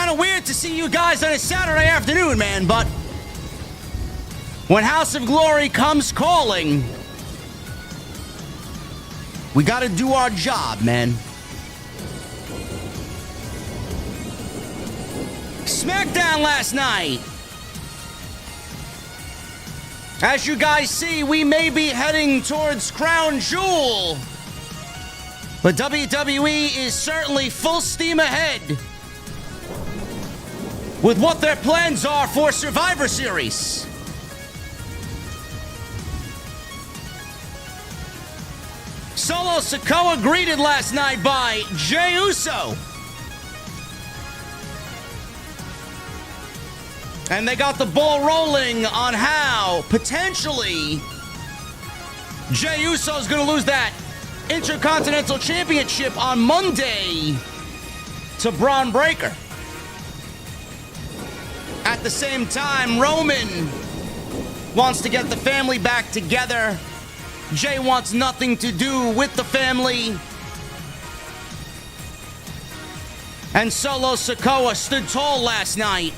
kind of weird to see you guys on a Saturday afternoon, man, but when House of Glory comes calling, we got to do our job, man. SmackDown last night. As you guys see, we may be heading towards Crown Jewel, but WWE is certainly full steam ahead with what their plans are for Survivor Series. Solo Sikoa greeted last night by Jey Uso. And they got the ball rolling on how potentially Jey Uso is going to lose that Intercontinental Championship on Monday to Braun Breaker. At the same time, Roman wants to get the family back together. Jey wants nothing to do with the family. And Solo Sikoa stood tall last night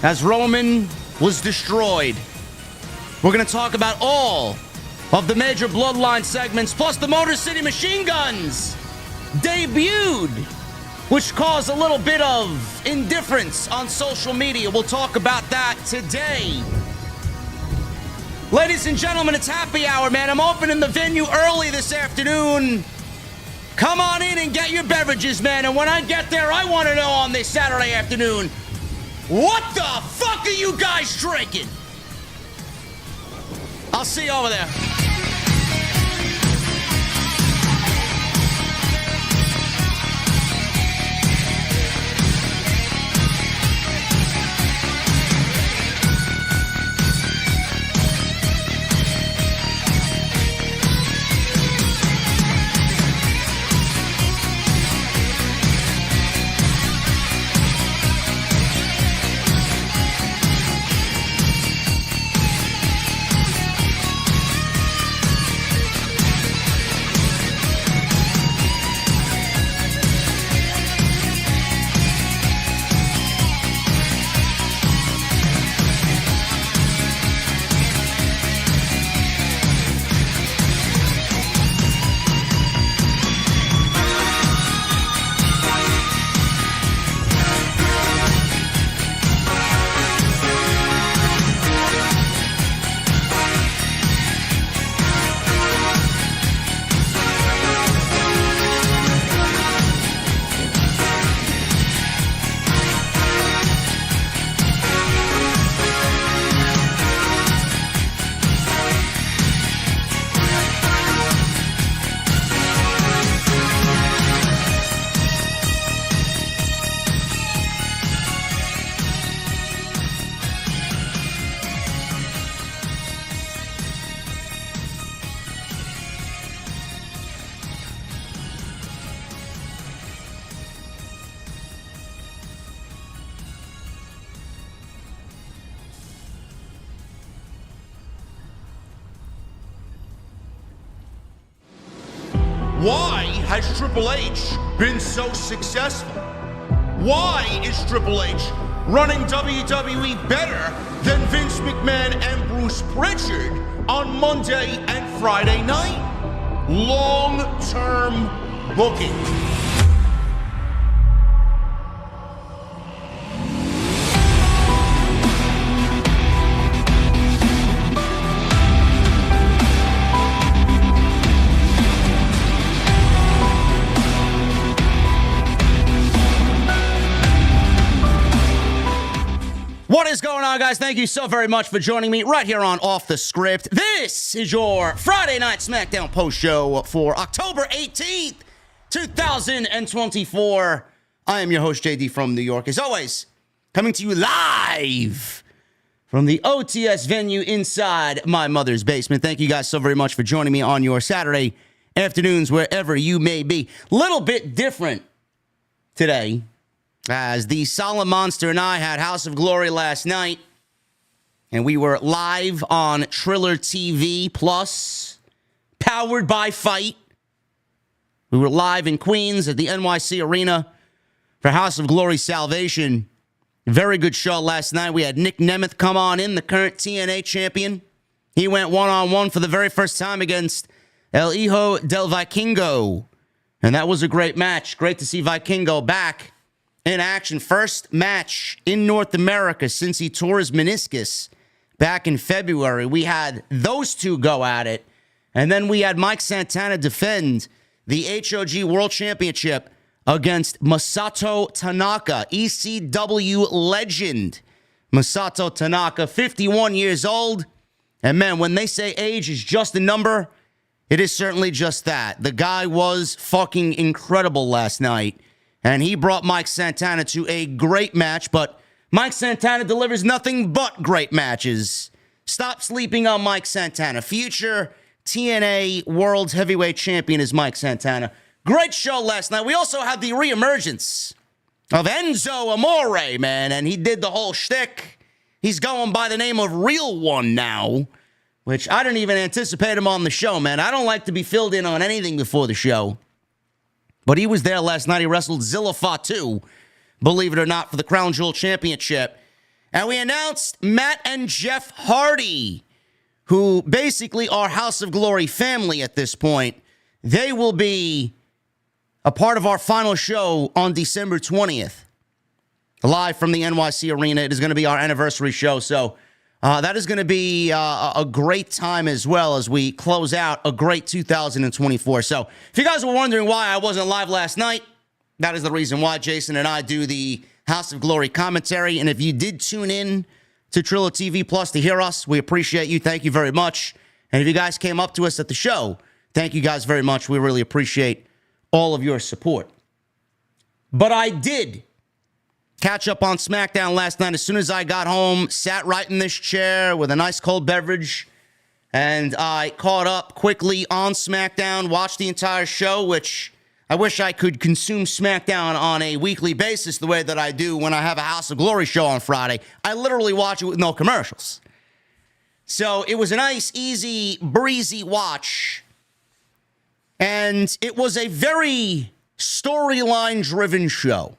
as Roman was destroyed. We're going to talk about all of the major Bloodline segments, plus the Motor Cityy Machine Guns debuted, which caused a little bit of indifference on social media. We'll talk about that today. Ladies and gentlemen, it's happy hour, man. I'm opening the venue early this afternoon. Come on in and get your beverages, man. And when I get there, I want to know on this Saturday afternoon, what the fuck are you guys drinking? I'll see you over there. Why has Triple H been so successful? Why is Triple H running WWE better than Vince McMahon and Bruce Pritchard on Monday and Friday night? Long-term booking. What is going on, guys? Thank you so very much for joining me right here on Off the Script. This is your Friday Night SmackDown post show for October 18th, 2024. I am your host, JD from New York. As always, coming to you live from the OTS venue inside my mother's basement. Thank you guys so very much for joining me on your Saturday afternoons, wherever you may be. Little bit different today, as the Solid Monster and I had House of Glory last night, and we were live on Triller TV Plus, powered by Fight. We were live in Queens at the NYC Arena for House of Glory Salvation. Very good show last night. We had Nick Nemeth come on in, the current TNA champion. He went one-on-one for the very first time against El Hijo del Vikingo. And that was a great match. Great to see Vikingo back in action. First match in North America since he tore his meniscus back in February. We had those two go at it. And then we had Mike Santana defend the HOG World Championship against Masato Tanaka, ECW legend. Masato Tanaka, 51 years old. And man, when they say age is just a number, it is certainly just that. The guy was fucking incredible last night. And he brought Mike Santana to a great match. But Mike Santana delivers nothing but great matches. Stop sleeping on Mike Santana. Future TNA World Heavyweight Champion is Mike Santana. Great show last night. We also had the reemergence of Enzo Amore, man, and he did the whole shtick. He's going by the name of Real One now, which I didn't even anticipate him on the show, man. I don't like to be filled in on anything before the show. But he was there last night. He wrestled Zilla Fatu, believe it or not, for the Crown Jewel Championship. And we announced Matt and Jeff Hardy, who basically are House of Glory family at this point. They will be a part of our final show on December 20th. Live from the NYC Arena. It is going to be our anniversary show. So that is going to be a great time as well as we close out a great 2024. So if you guys were wondering why I wasn't live last night, that is the reason why Jason and I do the House of Glory commentary. And if you did tune in to Trillo TV Plus to hear us, we appreciate you. Thank you very much. And if you guys came up to us at the show, thank you guys very much. We really appreciate all of your support. But I did catch up on SmackDown last night. As soon as I got home, sat right in this chair with a nice cold beverage, and I caught up quickly on SmackDown, watched the entire show, which I wish I could consume SmackDown on a weekly basis the way that I do when I have a House of Glory show on Friday. I literally watch it with no commercials. So it was a nice, easy, breezy watch. And it was a very storyline-driven show.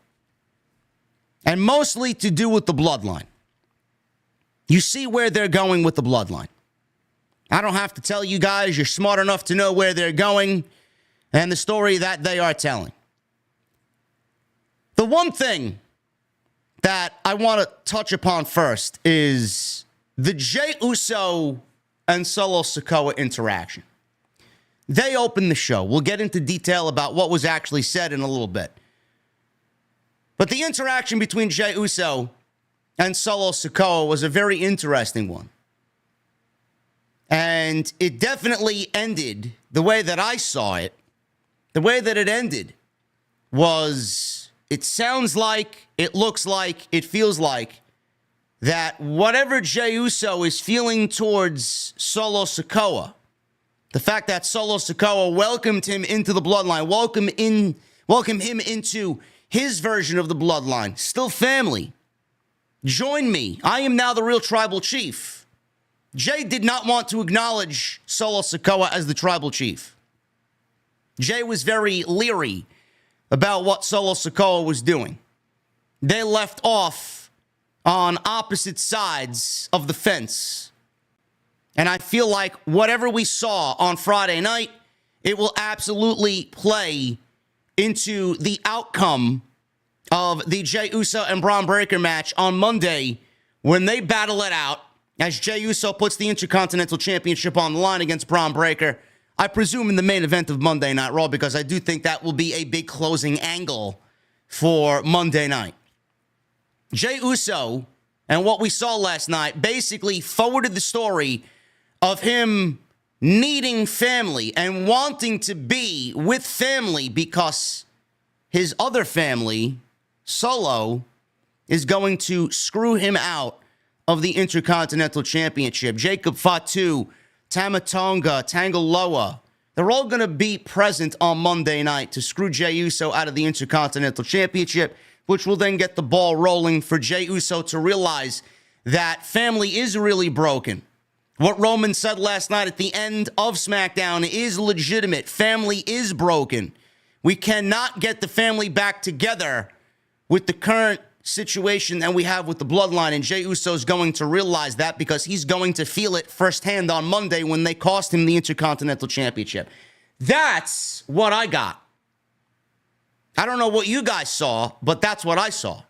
And mostly to do with the Bloodline. You see where they're going with the Bloodline. I don't have to tell you guys. You're smart enough to know where they're going and the story that they are telling. The one thing that I want to touch upon first is the Jey Uso and Solo Sikoa interaction. They opened the show. We'll get into detail about what was actually said in a little bit. But the interaction between Jey Uso and Solo Sikoa was a very interesting one. And it definitely ended the way that I saw it. The way that it ended was, it sounds like, it looks like, it feels like that whatever Jey Uso is feeling towards Solo Sikoa, the fact that Solo Sikoa welcomed him into the Bloodline, welcome him into his version of the Bloodline, still family. Join me. I am now the real tribal chief. Jey did not want to acknowledge Solo Sikoa as the tribal chief. Jey was very leery about what Solo Sikoa was doing. They left off on opposite sides of the fence. And I feel like whatever we saw on Friday night, it will absolutely play into the outcome of the Jey Uso and Braun Breaker match on Monday when they battle it out as Jey Uso puts the Intercontinental Championship on the line against Braun Breaker. I presume in the main event of Monday Night Raw, because I do think that will be a big closing angle for Monday night. Jey Uso and what we saw last night basically forwarded the story of him needing family and wanting to be with family because his other family, Solo, is going to screw him out of the Intercontinental Championship. Jacob Fatu, Tamatonga, Tangaloa, they're all going to be present on Monday night to screw Jey Uso out of the Intercontinental Championship, which will then get the ball rolling for Jey Uso to realize that family is really broken. What Roman said last night at the end of SmackDown is legitimate. Family is broken. We cannot get the family back together with the current situation that we have with the Bloodline, and Jey Uso is going to realize that because he's going to feel it firsthand on Monday when they cost him the Intercontinental Championship. That's what I got. I don't know what you guys saw, but that's what I saw.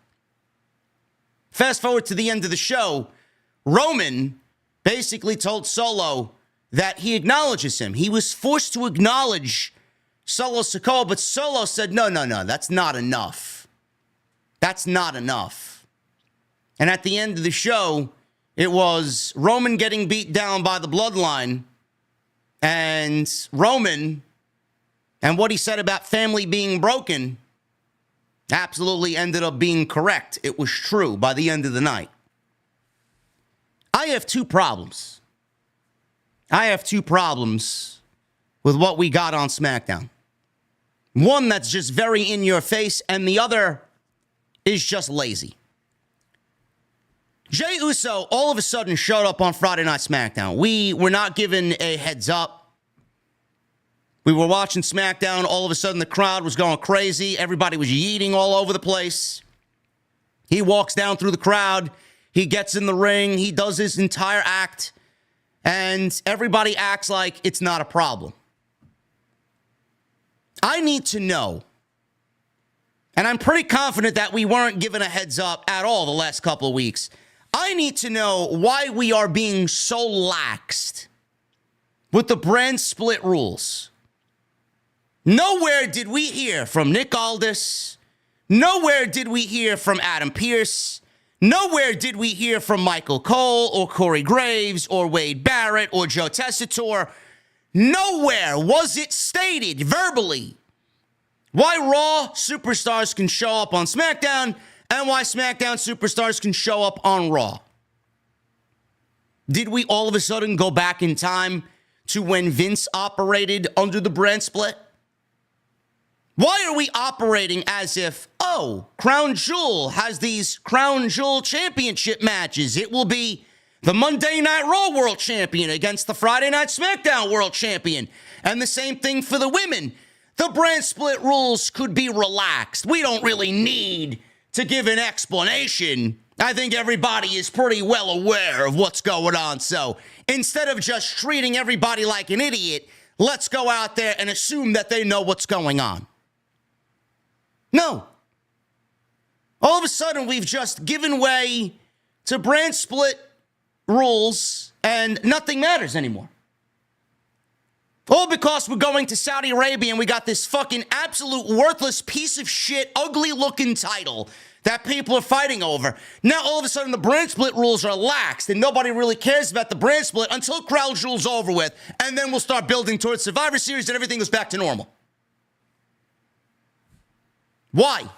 Fast forward to the end of the show, Roman basically told Solo that he acknowledges him. He was forced to acknowledge Solo Sikoa, but Solo said, no, that's not enough. That's not enough. And at the end of the show, it was Roman getting beat down by the Bloodline, and Roman and what he said about family being broken absolutely ended up being correct. It was true by the end of the night. I have two problems. I have two problems with what we got on SmackDown. One that's just very in your face, and the other is just lazy. Jey Uso all of a sudden showed up on Friday Night SmackDown. We were not given a heads up. We were watching SmackDown. All of a sudden, the crowd was going crazy. Everybody was yeeting all over the place. He walks down through the crowd. He gets in the ring. He does his entire act. And everybody acts like it's not a problem. I need to know, and I'm pretty confident that we weren't given a heads up at all the last couple of weeks. I need to know why we are being so laxed with the brand split rules. Nowhere did we hear from Nick Aldis. Nowhere did we hear from Adam Pearce. Nowhere did we hear from Michael Cole or Corey Graves or Wade Barrett or Joe Tessitore. Nowhere was it stated verbally why Raw superstars can show up on SmackDown and why SmackDown superstars can show up on Raw. Did we all of a sudden go back in time to when Vince operated under the brand split? Why are we operating as if, oh, Crown Jewel has these Crown Jewel championship matches? It will be the Monday Night Raw World Champion against the Friday Night SmackDown World Champion. And the same thing for the women. The brand split rules could be relaxed. We don't really need to give an explanation. I think everybody is pretty well aware of what's going on. So instead of just treating everybody like an idiot, let's go out there and assume that they know what's going on. No. All of a sudden, we've just given way to brand split rules and nothing matters anymore. All because we're going to Saudi Arabia and we got this fucking absolute worthless piece of shit, ugly looking title that people are fighting over. Now, all of a sudden, the brand split rules are laxed and nobody really cares about the brand split until Crown Jewel's over with. And then we'll start building towards Survivor Series and everything goes back to normal. Why?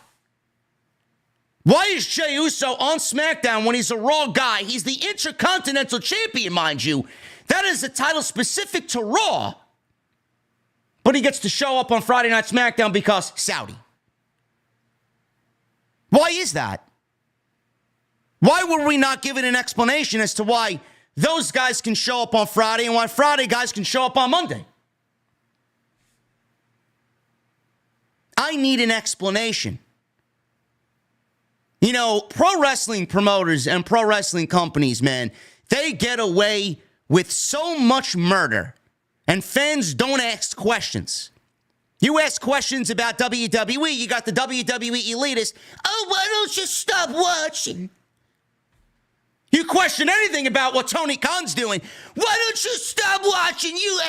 Why is Jey Uso on SmackDown when he's a Raw guy? He's the Intercontinental Champion, mind you. That is a title specific to Raw. But he gets to show up on Friday Night SmackDown because Saudi. Why is that? Why were we not given an explanation as to why those guys can show up on Friday and why Friday guys can show up on Monday? I need an explanation. You know, pro wrestling promoters and pro wrestling companies, man, they get away with so much murder, and fans don't ask questions. You ask questions about WWE, you got the WWE elitists. Oh, why don't you stop watching? You question anything about what Tony Khan's doing. Why don't you stop watching? You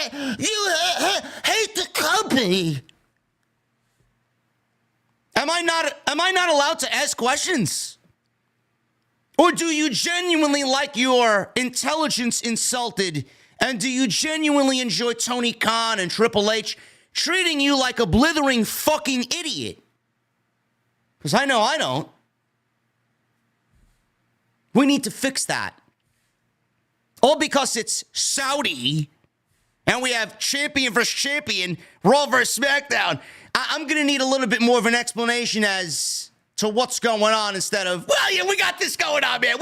hate the company. Am I not allowed to ask questions? Or do you genuinely like your intelligence insulted? And do you genuinely enjoy Tony Khan and Triple H treating you like a blithering fucking idiot? Because I know I don't. We need to fix that. All because it's Saudi and we have champion versus champion, Raw versus SmackDown. I'm going to need a little bit more of an explanation as to what's going on instead of, well, yeah, we got this going on, man.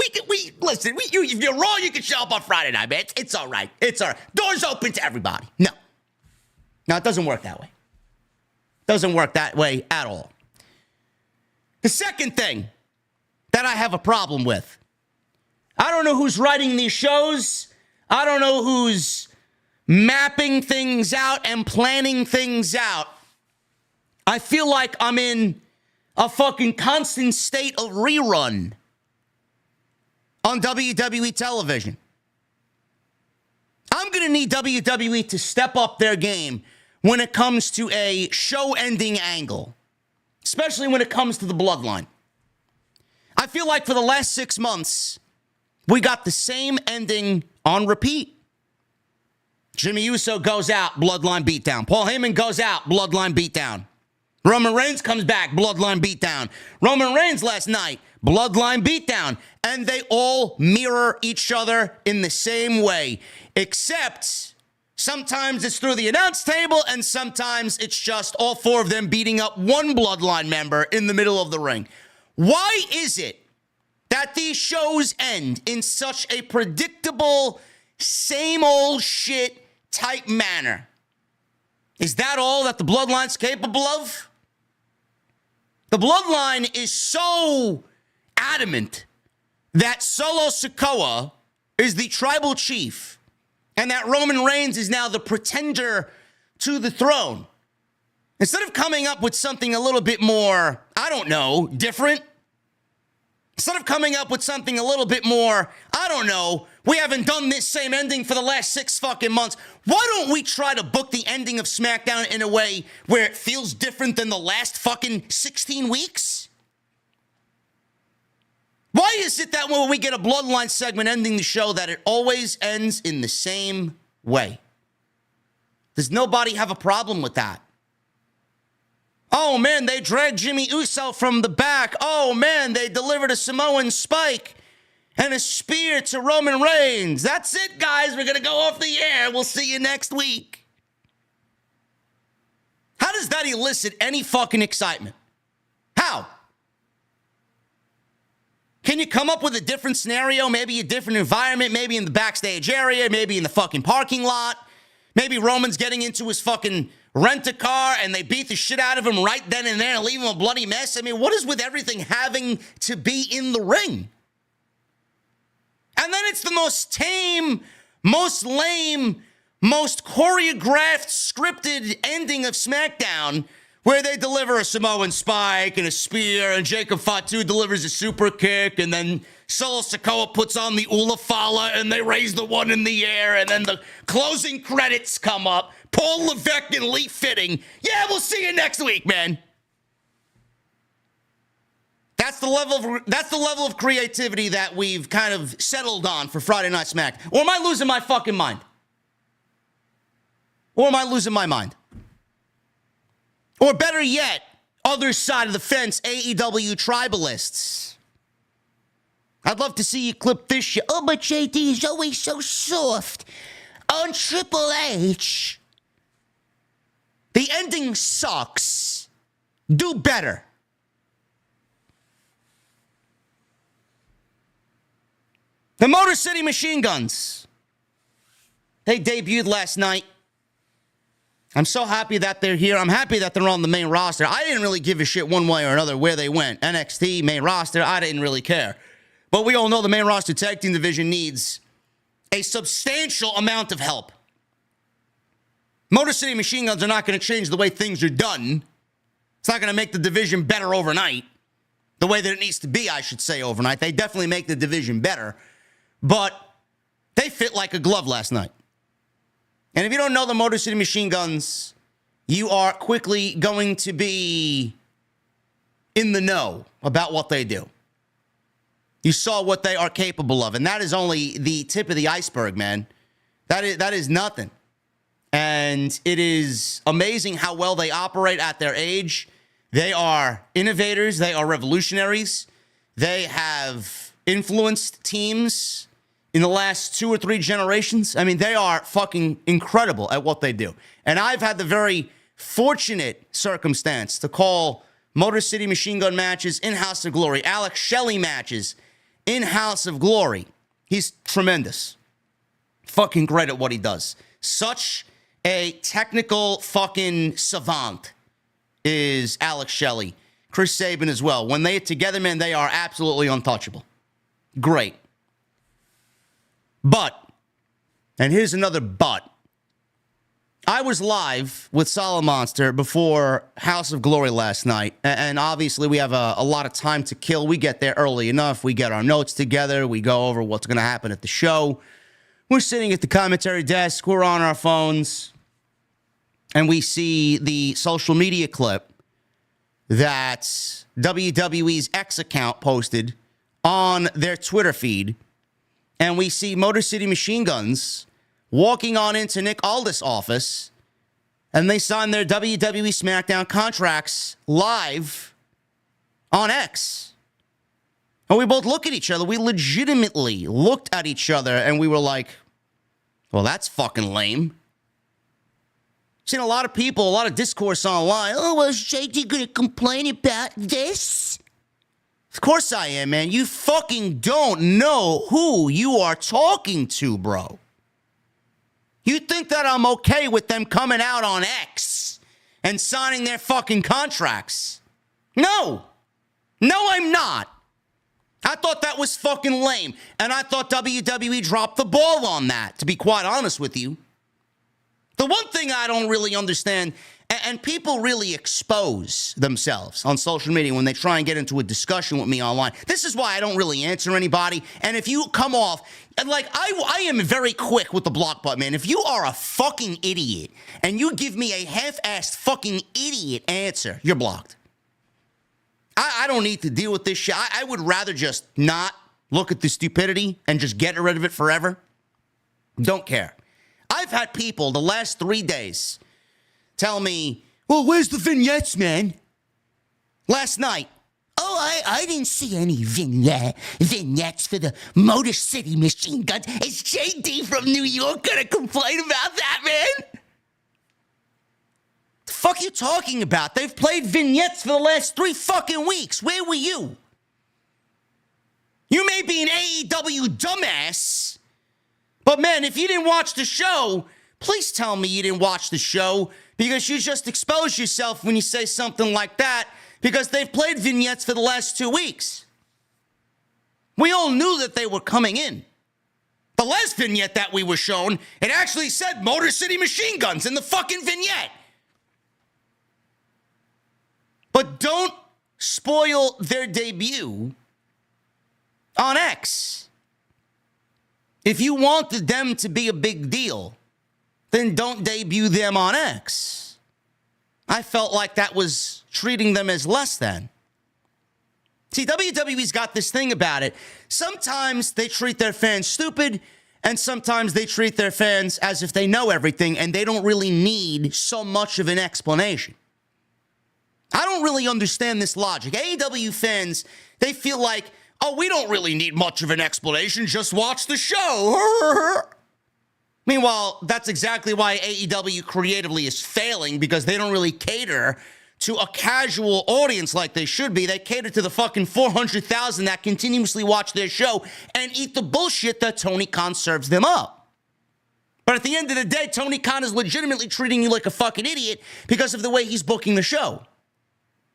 Listen, if you're Raw, you can show up on Friday night, man. It's all right. It's all right. Doors open to everybody. No, it doesn't work that way. Doesn't work that way at all. The second thing that I have a problem with, I don't know who's writing these shows. I don't know who's mapping things out and planning things out. I feel like I'm in a fucking constant state of rerun on WWE television. I'm going to need WWE to step up their game when it comes to a show-ending angle, especially when it comes to the Bloodline. I feel like for the last 6 months, we got the same ending on repeat. Jey Uso goes out, Bloodline beatdown. Paul Heyman goes out, Bloodline beatdown. Roman Reigns comes back, Bloodline beatdown. Roman Reigns last night, Bloodline beatdown. And they all mirror each other in the same way, except sometimes it's through the announce table and sometimes it's just all four of them beating up one Bloodline member in the middle of the ring. Why is it that these shows end in such a predictable, same old shit type manner? Is that all that the Bloodline's capable of? The Bloodline is so adamant that Solo Sikoa is the tribal chief and that Roman Reigns is now the pretender to the throne. Instead of coming up with something a little bit more, I don't know, different, instead of coming up with something a little bit more, I don't know, we haven't done this same ending for the last 6 fucking months. Why don't we try to book the ending of SmackDown in a way where it feels different than the last fucking 16 weeks? Why is it that when we get a Bloodline segment ending the show that it always ends in the same way? Does nobody have a problem with that? Oh, man, they dragged Jey Uso from the back. Oh, man, they delivered a Samoan spike and a spear to Roman Reigns. That's it, guys. We're going to go off the air. We'll see you next week. How does that elicit any fucking excitement? How? Can you come up with a different scenario? Maybe a different environment? Maybe in the backstage area? Maybe in the fucking parking lot? Maybe Roman's getting into his fucking rent-a-car and they beat the shit out of him right then and there and leave him a bloody mess. I mean, what is with everything having to be in the ring? And then it's the most tame, most lame, most choreographed, scripted ending of SmackDown where they deliver a Samoan spike and a spear and Jacob Fatu delivers a super kick and then Solo Sikoa puts on the Ula Fala and they raise the one in the air and then the closing credits come up. Paul Levesque and Lee Fitting. Yeah, we'll see you next week, man. That's the level of creativity that we've kind of settled on for Friday Night Smack. Or am I losing my fucking mind? Or am I losing my mind? Or better yet, other side of the fence, AEW tribalists. I'd love to see you clip this shit. Oh, but JD is always so soft. On Triple H, the ending sucks. Do better. The Motor Cityy Machine Guns. They debuted last night. I'm so happy that they're here. I'm happy that they're on the main roster. I didn't really give a shit one way or another where they went. NXT, main roster, I didn't really care. But we all know the main roster tag team division needs a substantial amount of help. Motor Cityy Machine Guns are not going to change the way things are done. It's not going to make the division better overnight. The way that it needs to be, I should say, overnight. They definitely make the division better. But they fit like a glove last night. And if you don't know the Motor Cityy Machine Guns, you are quickly going to be in the know about what they do. You saw what they are capable of, and that is only the tip of the iceberg, man. That is nothing. And it is amazing how well they operate at their age. They are innovators. They are revolutionaries. They have influenced teams in the last 2 or 3 generations. I mean, they are fucking incredible at what they do. And I've had the very fortunate circumstance to call Motor Cityy Machine Gun matches in House of Glory, Alex Shelley matches in House of Glory. He's tremendous. Fucking great at what he does. Such a technical fucking savant is Alex Shelley. Chris Sabin as well. When they are together, man, they are absolutely untouchable. Great. But, and here's another but, I was live with Solid Monster before House of Glory last night, and obviously we have a lot of time to kill. We get there early enough. We get our notes together. We go over what's going to happen at the show. We're sitting at the commentary desk. We're on our phones, and we see the social media clip that WWE's X account posted on their Twitter feed, and we see Motor Cityy Machine Guns walking on into Nick Aldis' office, and they signed their WWE SmackDown contracts live on X. And we both look at each other. We legitimately looked at each other, and we were like, well, that's fucking lame. Seen a lot of people, a lot of discourse online. Oh, was JD going to complain about this? Of course I am, man. You fucking don't know who you are talking to, bro. You think that I'm okay with them coming out on X and signing their fucking contracts? No. No, I'm not. I thought that was fucking lame. And I thought WWE dropped the ball on that, to be quite honest with you. The one thing I don't really understand, and people really expose themselves on social media when they try and get into a discussion with me online. This is why I don't really answer anybody. And if you come off, and like, I am very quick with the block button, man. If you are a fucking idiot and you give me a half-assed fucking idiot answer, you're blocked. I don't need to deal with this shit. I would rather just not look at the stupidity and just get rid of it forever. Don't care. I've had people the last 3 days tell me, well, where's the vignettes, man? Last night, oh, I didn't see any vignettes for the Motor Cityy Machine Guns. Is JD from New York gonna complain about that, man? The fuck you talking about? They've played vignettes for the last 3 fucking weeks. Where were you? You may be an AEW dumbass, but man, if you didn't watch the show, please tell me you didn't watch the show, because you just expose yourself when you say something like that, because they've played vignettes for the last 2 weeks. We all knew that they were coming in. The last vignette that we were shown, it actually said Motor Cityy Machine Guns in the fucking vignette. But don't spoil their debut on X. If you wanted them to be a big deal, then don't debut them on X. I felt like that was treating them as less than. See, WWE's got this thing about it. Sometimes they treat their fans stupid, and sometimes they treat their fans as if they know everything, and they don't really need so much of an explanation. I don't really understand this logic. AEW fans, they feel like, oh, we don't really need much of an explanation. Just watch the show. Meanwhile, that's exactly why AEW creatively is failing, because they don't really cater to a casual audience like they should be. They cater to the fucking 400,000 that continuously watch their show and eat the bullshit that Tony Khan serves them up. But at the end of the day, Tony Khan is legitimately treating you like a fucking idiot because of the way he's booking the show.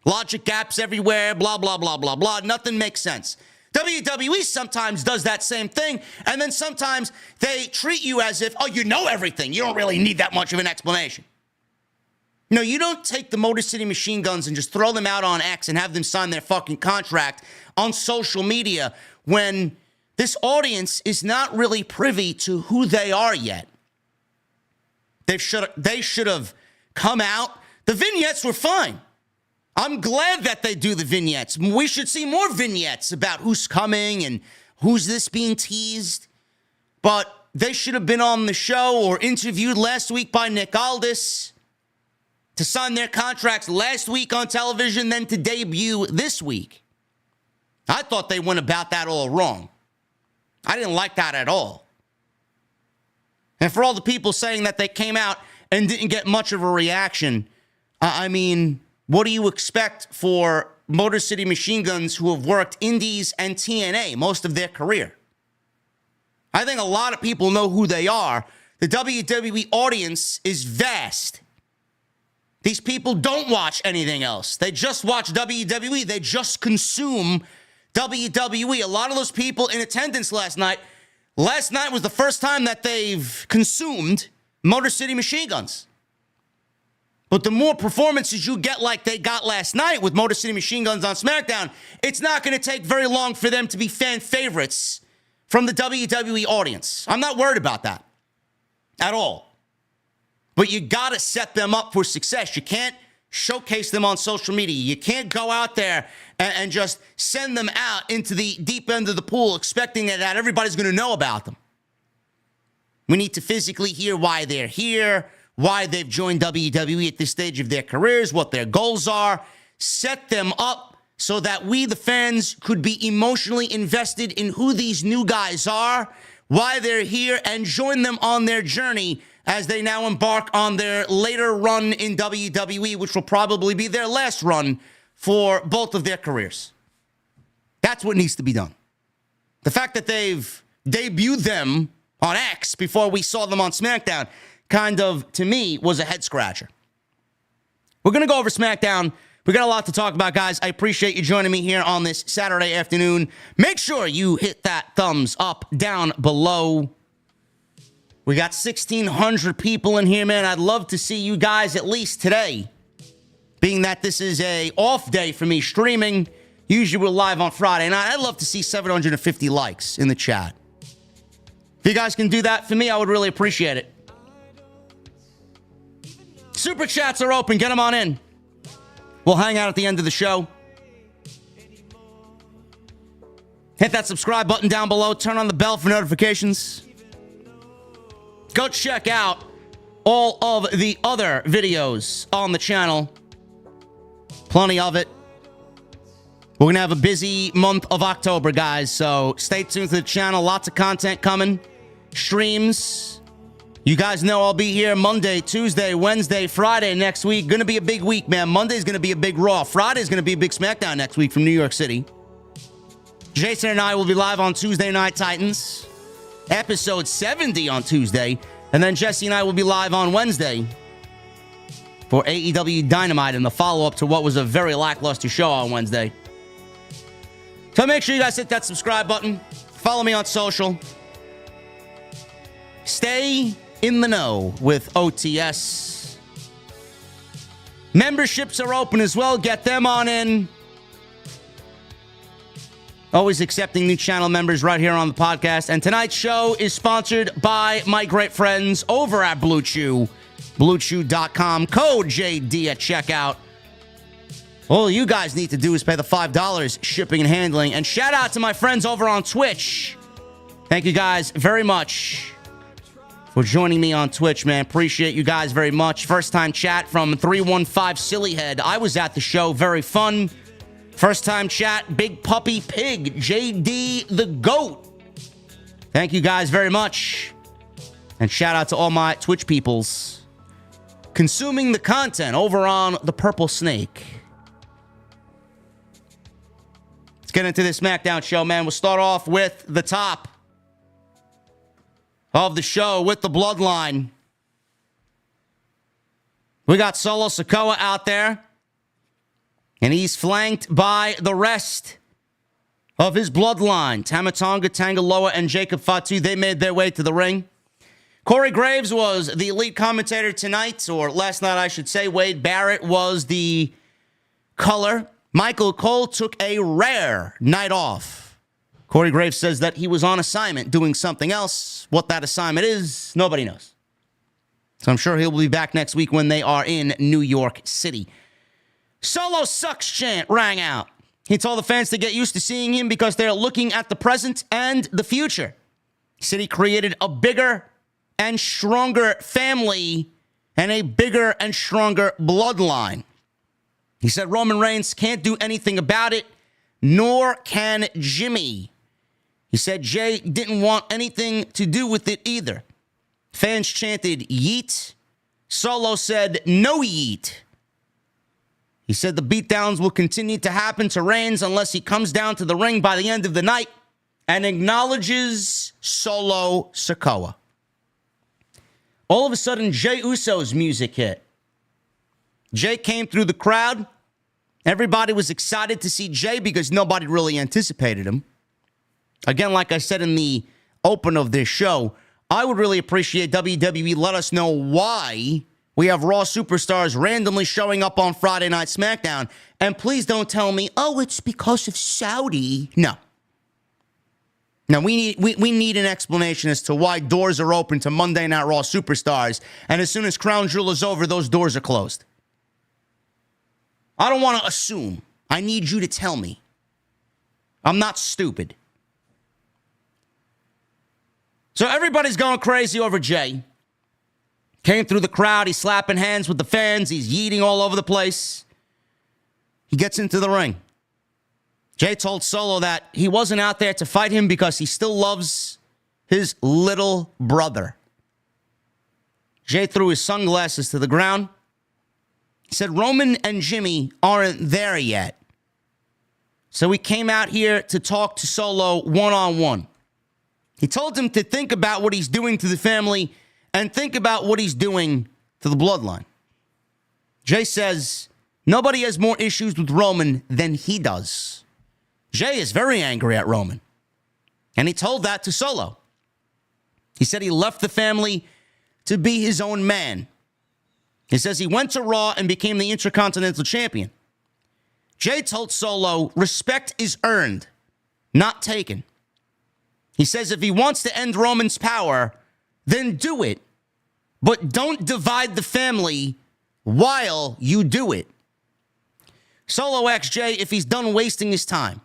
Logic gaps everywhere, blah, blah, blah, blah, blah. Nothing makes sense. WWE sometimes does that same thing, and then sometimes they treat you as if, oh, you know everything. You don't really need that much of an explanation. No, you don't take the Motor Cityy Machine Guns and just throw them out on X and have them sign their fucking contract on social media when this audience is not really privy to who they are yet. They should have come out. The vignettes were fine. I'm glad that they do the vignettes. We should see more vignettes about who's coming and who's this being teased. But they should have been on the show or interviewed last week by Nick Aldis to sign their contracts last week on television, then to debut this week. I thought they went about that all wrong. I didn't like that at all. And for all the people saying that they came out and didn't get much of a reaction, I mean, what do you expect for Motor Cityy Machine Guns who have worked Indies and TNA most of their career? I think a lot of people know who they are. The WWE audience is vast. These people don't watch anything else. They just watch WWE. They just consume WWE. A lot of those people in attendance last night was the first time that they've consumed Motor Cityy Machine Guns. But the more performances you get like they got last night with Motor Cityy Machine Guns on SmackDown, it's not going to take very long for them to be fan favorites from the WWE audience. I'm not worried about that at all. But you got to set them up for success. You can't showcase them on social media. You can't go out there and just send them out into the deep end of the pool expecting that everybody's going to know about them. We need to physically hear why they're here, why they've joined WWE at this stage of their careers, what their goals are. Set them up so that we, the fans, could be emotionally invested in who these new guys are, why they're here, and join them on their journey as they now embark on their later run in WWE, which will probably be their last run for both of their careers. That's what needs to be done. The fact that they've debuted them on X before we saw them on SmackDown kind of, to me, was a head scratcher. We're going to go over SmackDown. We got a lot to talk about, guys. I appreciate you joining me here on this Saturday afternoon. Make sure you hit that thumbs up down below. We got 1,600 people in here, man. I'd love to see you guys at least today. Being that this is a off day for me streaming. Usually we're live on Friday night. I'd love to see 750 likes in the chat. If you guys can do that for me, I would really appreciate it. Super chats are open. Get them on in. We'll hang out at the end of the show. Hit that subscribe button down below. Turn on the bell for notifications. Go check out all of the other videos on the channel. Plenty of it. We're going to have a busy month of October, guys, so stay tuned to the channel. Lots of content coming. Streams. You guys know I'll be here Monday, Tuesday, Wednesday, Friday next week. Going to be a big week, man. Monday's going to be a big Raw. Friday's going to be a big SmackDown next week from New York City. Jason and I will be live on Tuesday Night Titans. Episode 70 on Tuesday. And then Jesse and I will be live on Wednesday for AEW Dynamite and the follow-up to what was a very lackluster show on Wednesday. So make sure you guys hit that subscribe button. Follow me on social. Stay in the know with OTS. Memberships are open as well. Get them on in. Always accepting new channel members right here on the podcast. And tonight's show is sponsored by my great friends over at Blue Chew. BlueChew.com. Code JD at checkout. All you guys need to do is pay the $5 shipping and handling. And shout out to my friends over on Twitch. Thank you guys very much for joining me on Twitch, man. Appreciate you guys very much. First time chat from 315 Sillyhead. I was at the show. Very fun. First time chat, Big Puppy Pig, JD the GOAT. Thank you guys very much. And shout out to all my Twitch peoples consuming the content over on the Purple Snake. Let's get into this SmackDown show, man. We'll start off with the top of the show with the Bloodline. We got Solo Sikoa out there. And he's flanked by the rest of his bloodline. Tama Tonga, Tangaloa, and Jacob Fatu. They made their way to the ring. Corey Graves was the lead commentator tonight, or last night, I should say. Wade Barrett was the color. Michael Cole took a rare night off. Corey Graves says that he was on assignment doing something else. What that assignment is, nobody knows. So I'm sure he'll be back next week when they are in New York City. Solo sucks chant rang out. He told the fans to get used to seeing him because they're looking at the present and the future. He said he created a bigger and stronger family and a bigger and stronger bloodline. He said Roman Reigns can't do anything about it, nor can Jimmy. He said Jey didn't want anything to do with it either. Fans chanted yeet. Solo said no yeet. He said the beatdowns will continue to happen to Reigns unless he comes down to the ring by the end of the night and acknowledges Solo Sikoa. All of a sudden, Jey Uso's music hit. Jey came through the crowd. Everybody was excited to see Jey because nobody really anticipated him. Again, like I said in the open of this show, I would really appreciate WWE let us know why we have Raw superstars randomly showing up on Friday Night SmackDown. And please don't tell me, oh, it's because of Saudi. No. Now, we need an explanation as to why doors are open to Monday Night Raw superstars, and as soon as Crown Jewel is over, those doors are closed. I don't want to assume. I need you to tell me. I'm not stupid. So everybody's going crazy over Jey. Came through the crowd. He's slapping hands with the fans. He's yeeting all over the place. He gets into the ring. Jey told Solo that he wasn't out there to fight him because he still loves his little brother. Jey threw his sunglasses to the ground. He said Roman and Jimmy aren't there yet. So he came out here to talk to Solo one-on-one. He told him to think about what he's doing to the family and think about what he's doing to the bloodline. Jey says nobody has more issues with Roman than he does. Jey is very angry at Roman. And he told that to Solo. He said he left the family to be his own man. He says he went to Raw and became the Intercontinental Champion. Jey told Solo respect is earned, not taken. He says if he wants to end Roman's power, then do it. But don't divide the family while you do it. Solo asked Jey if he's done wasting his time.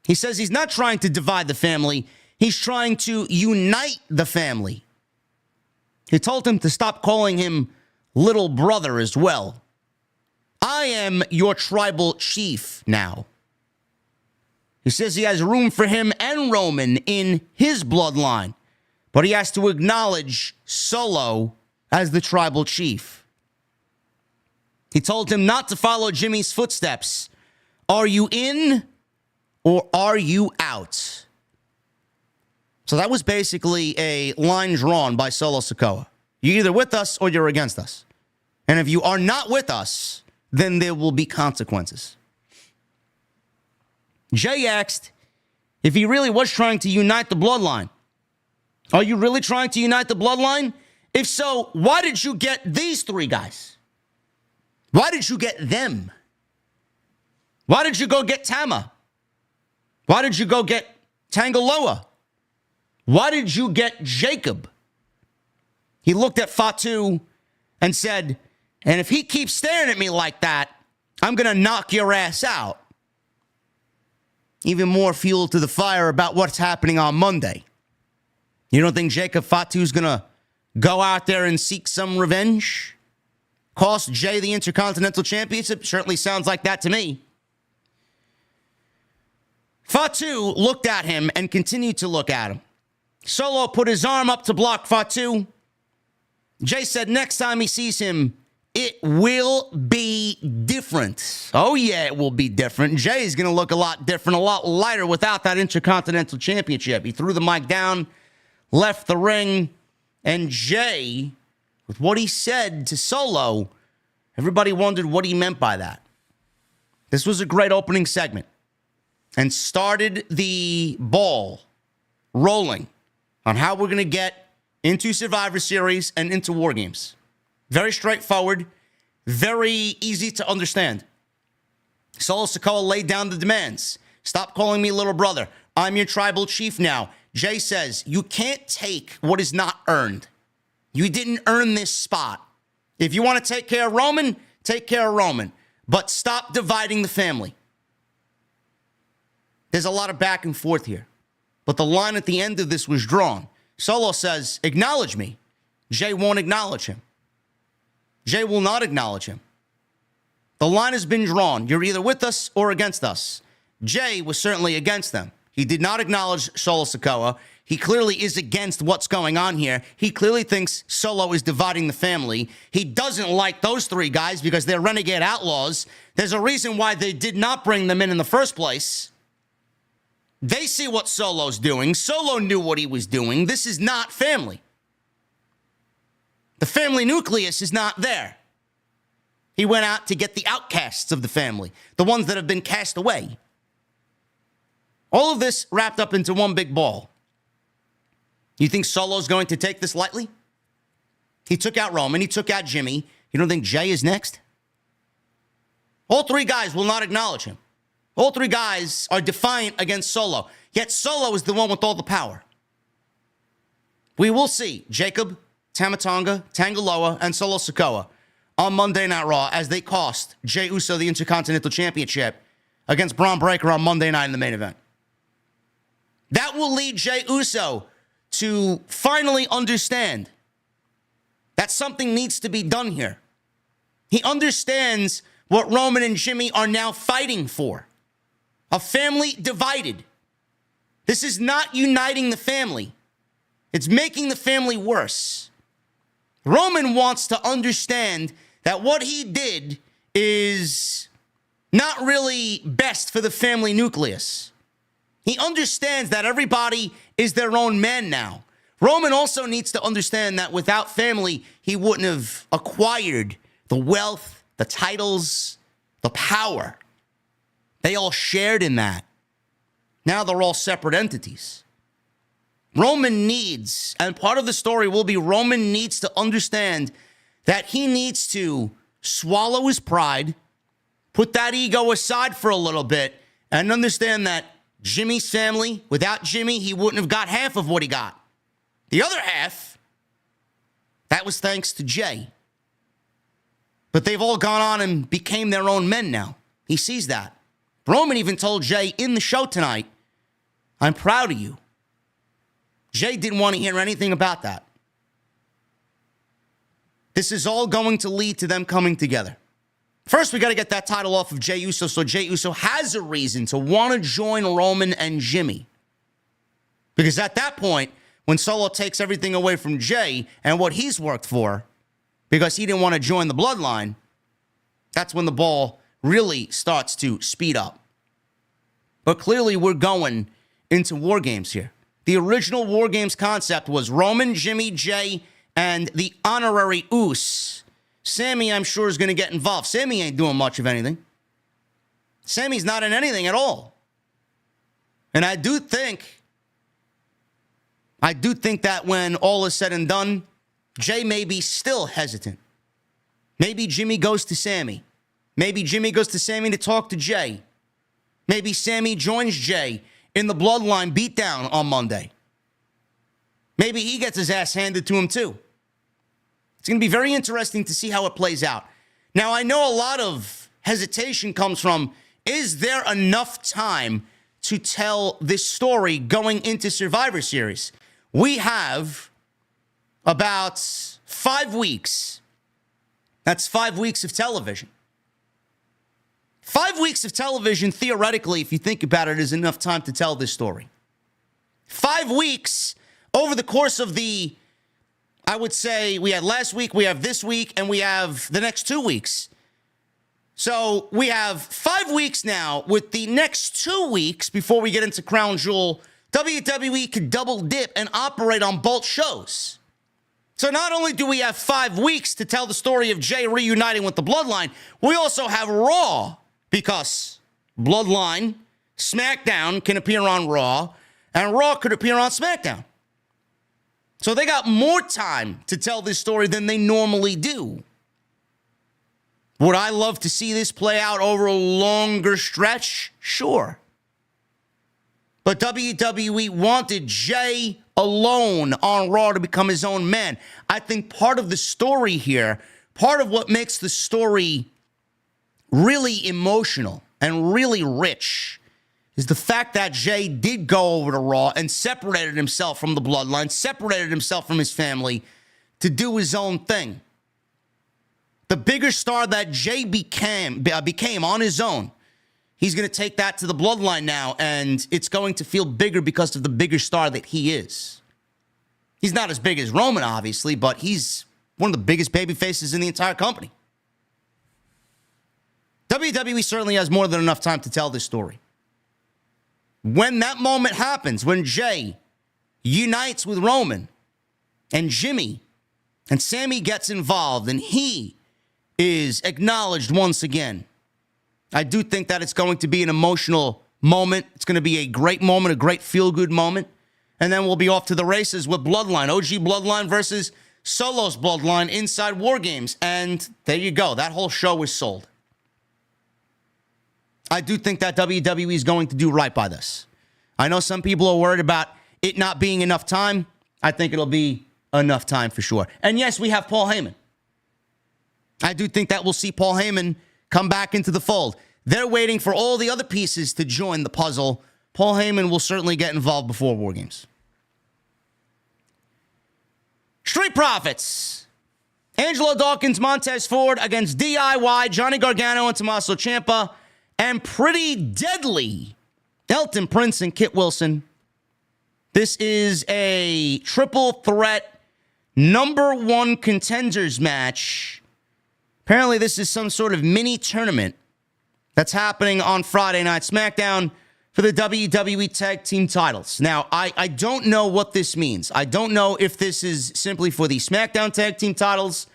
He says he's not trying to divide the family. He's trying to unite the family. He told him to stop calling him little brother as well. I am your tribal chief now. He says he has room for him and Roman in his bloodline, but he has to acknowledge Solo as the tribal chief. He told him not to follow Jimmy's footsteps. Are you in or are you out? So that was basically a line drawn by Solo Sikoa. You're either with us or you're against us. And if you are not with us, then there will be consequences. Jey asked if he really was trying to unite the bloodline. Are you really trying to unite the bloodline? If so, why did you get these three guys? Why did you get them? Why did you go get Tama? Why did you go get Tangaloa? Why did you get Jacob? He looked at Fatu and said, and if he keeps staring at me like that, I'm going to knock your ass out. Even more fuel to the fire about what's happening on Monday. You don't think Jacob Fatu's going to go out there and seek some revenge? Cost Jey the Intercontinental Championship? Certainly sounds like that to me. Fatu looked at him and continued to look at him. Solo put his arm up to block Fatu. Jey said next time he sees him, it will be different. Oh, yeah, it will be different. Jey is going to look a lot different, a lot lighter without that Intercontinental Championship. He threw the mic down, left the ring, and Jey, with what he said to Solo, everybody wondered what he meant by that. This was a great opening segment and started the ball rolling on how we're going to get into Survivor Series and into War Games. Very straightforward, very easy to understand. Solo Sikoa laid down the demands. Stop calling me little brother. I'm your tribal chief now. Jey says, you can't take what is not earned. You didn't earn this spot. If you want to take care of Roman, take care of Roman. But stop dividing the family. There's a lot of back and forth here. But the line at the end of this was drawn. Solo says, acknowledge me. Jey won't acknowledge him. Jey will not acknowledge him. The line has been drawn. You're either with us or against us. Jey was certainly against them. He did not acknowledge Solo Sikoa. He clearly is against what's going on here. He clearly thinks Solo is dividing the family. He doesn't like those three guys because they're renegade outlaws. There's a reason why they did not bring them in the first place. They see what Solo's doing. Solo knew what he was doing. This is not family. The family nucleus is not there. He went out to get the outcasts of the family, the ones that have been cast away. All of this wrapped up into one big ball. You think Solo's going to take this lightly? He took out Roman. He took out Jimmy. You don't think Jey is next? All three guys will not acknowledge him. All three guys are defiant against Solo. Yet Solo is the one with all the power. We will see Jacob, Tamatonga, Tangaloa, and Solo Sikoa on Monday Night Raw as they cost Jey Uso the Intercontinental Championship against Braun Breaker on Monday night in the main event. That will lead Jey Uso to finally understand that something needs to be done here. He understands what Roman and Jimmy are now fighting for. A family divided. This is not uniting the family. It's making the family worse. Roman wants to understand that what he did is not really best for the family nucleus. He understands that everybody is their own man now. Roman also needs to understand that without family, he wouldn't have acquired the wealth, the titles, the power. They all shared in that. Now they're all separate entities. Roman needs, and part of the story will be Roman needs to understand that he needs to swallow his pride, put that ego aside for a little bit, and understand that Jimmy's family, without Jimmy, he wouldn't have got half of what he got. The other half, that was thanks to Jey. But they've all gone on and became their own men now. He sees that. Roman even told Jey in the show tonight, I'm proud of you. Jey didn't want to hear anything about that. This is all going to lead to them coming together. First, we got to get that title off of Jey Uso so Jey Uso has a reason to want to join Roman and Jimmy. Because at that point, when Solo takes everything away from Jey and what he's worked for, because he didn't want to join the Bloodline, that's when the ball really starts to speed up. But clearly, we're going into War Games here. The original War Games concept was Roman, Jimmy, Jey, and the honorary Uso. Sammy, I'm sure, is going to get involved. Sammy ain't doing much of anything. Sammy's not in anything at all. And I do think that when all is said and done, Jey may be still hesitant. Maybe Jimmy goes to Sammy. Maybe Jimmy goes to Sammy to talk to Jey. Maybe Sammy joins Jey in the Bloodline beatdown on Monday. Maybe he gets his ass handed to him too. It's going to be very interesting to see how it plays out. Now, I know a lot of hesitation comes from, is there enough time to tell this story going into Survivor Series? We have about 5 weeks. That's 5 weeks of television. 5 weeks of television, theoretically, if you think about it, is enough time to tell this story. 5 weeks over the course of the, I would say, we had last week, we have this week, and we have the next 2 weeks. So we have 5 weeks now. With the next 2 weeks before we get into Crown Jewel, WWE could double dip and operate on both shows. So not only do we have 5 weeks to tell the story of Jey reuniting with the Bloodline, we also have Raw, because Bloodline, SmackDown can appear on Raw, and Raw could appear on SmackDown. So they got more time to tell this story than they normally do. Would I love to see this play out over a longer stretch? Sure. But WWE wanted Jey alone on Raw to become his own man. I think part of the story here, part of what makes the story really emotional and really rich, is the fact that Jey did go over to Raw and separated himself from the Bloodline, separated himself from his family to do his own thing. The bigger star that Jey became on his own, he's going to take that to the Bloodline now, and it's going to feel bigger because of the bigger star that he is. He's not as big as Roman, obviously, but he's one of the biggest baby faces in the entire company. WWE certainly has more than enough time to tell this story. When that moment happens, when Jey unites with Roman and Jimmy and Sammy gets involved and he is acknowledged once again. I do think that it's going to be an emotional moment. It's going to be a great moment, a great feel-good moment. And then we'll be off to the races with Bloodline. OG Bloodline versus Solo's Bloodline inside War Games. And there you go. That whole show is sold. I do think that WWE is going to do right by this. I know some people are worried about it not being enough time. I think it'll be enough time for sure. And yes, we have Paul Heyman. I do think that we'll see Paul Heyman come back into the fold. They're waiting for all the other pieces to join the puzzle. Paul Heyman will certainly get involved before War Games. Street Profits. Angelo Dawkins, Montez Ford against DIY, Johnny Gargano and Tommaso Ciampa. And pretty deadly, Elton Prince and Kit Wilson. This is a triple threat number one contenders match. Apparently, this is some sort of mini tournament that's happening on Friday Night SmackDown for the WWE Tag Team titles. Now, I don't know what this means. I don't know if this is simply for the SmackDown Tag Team titles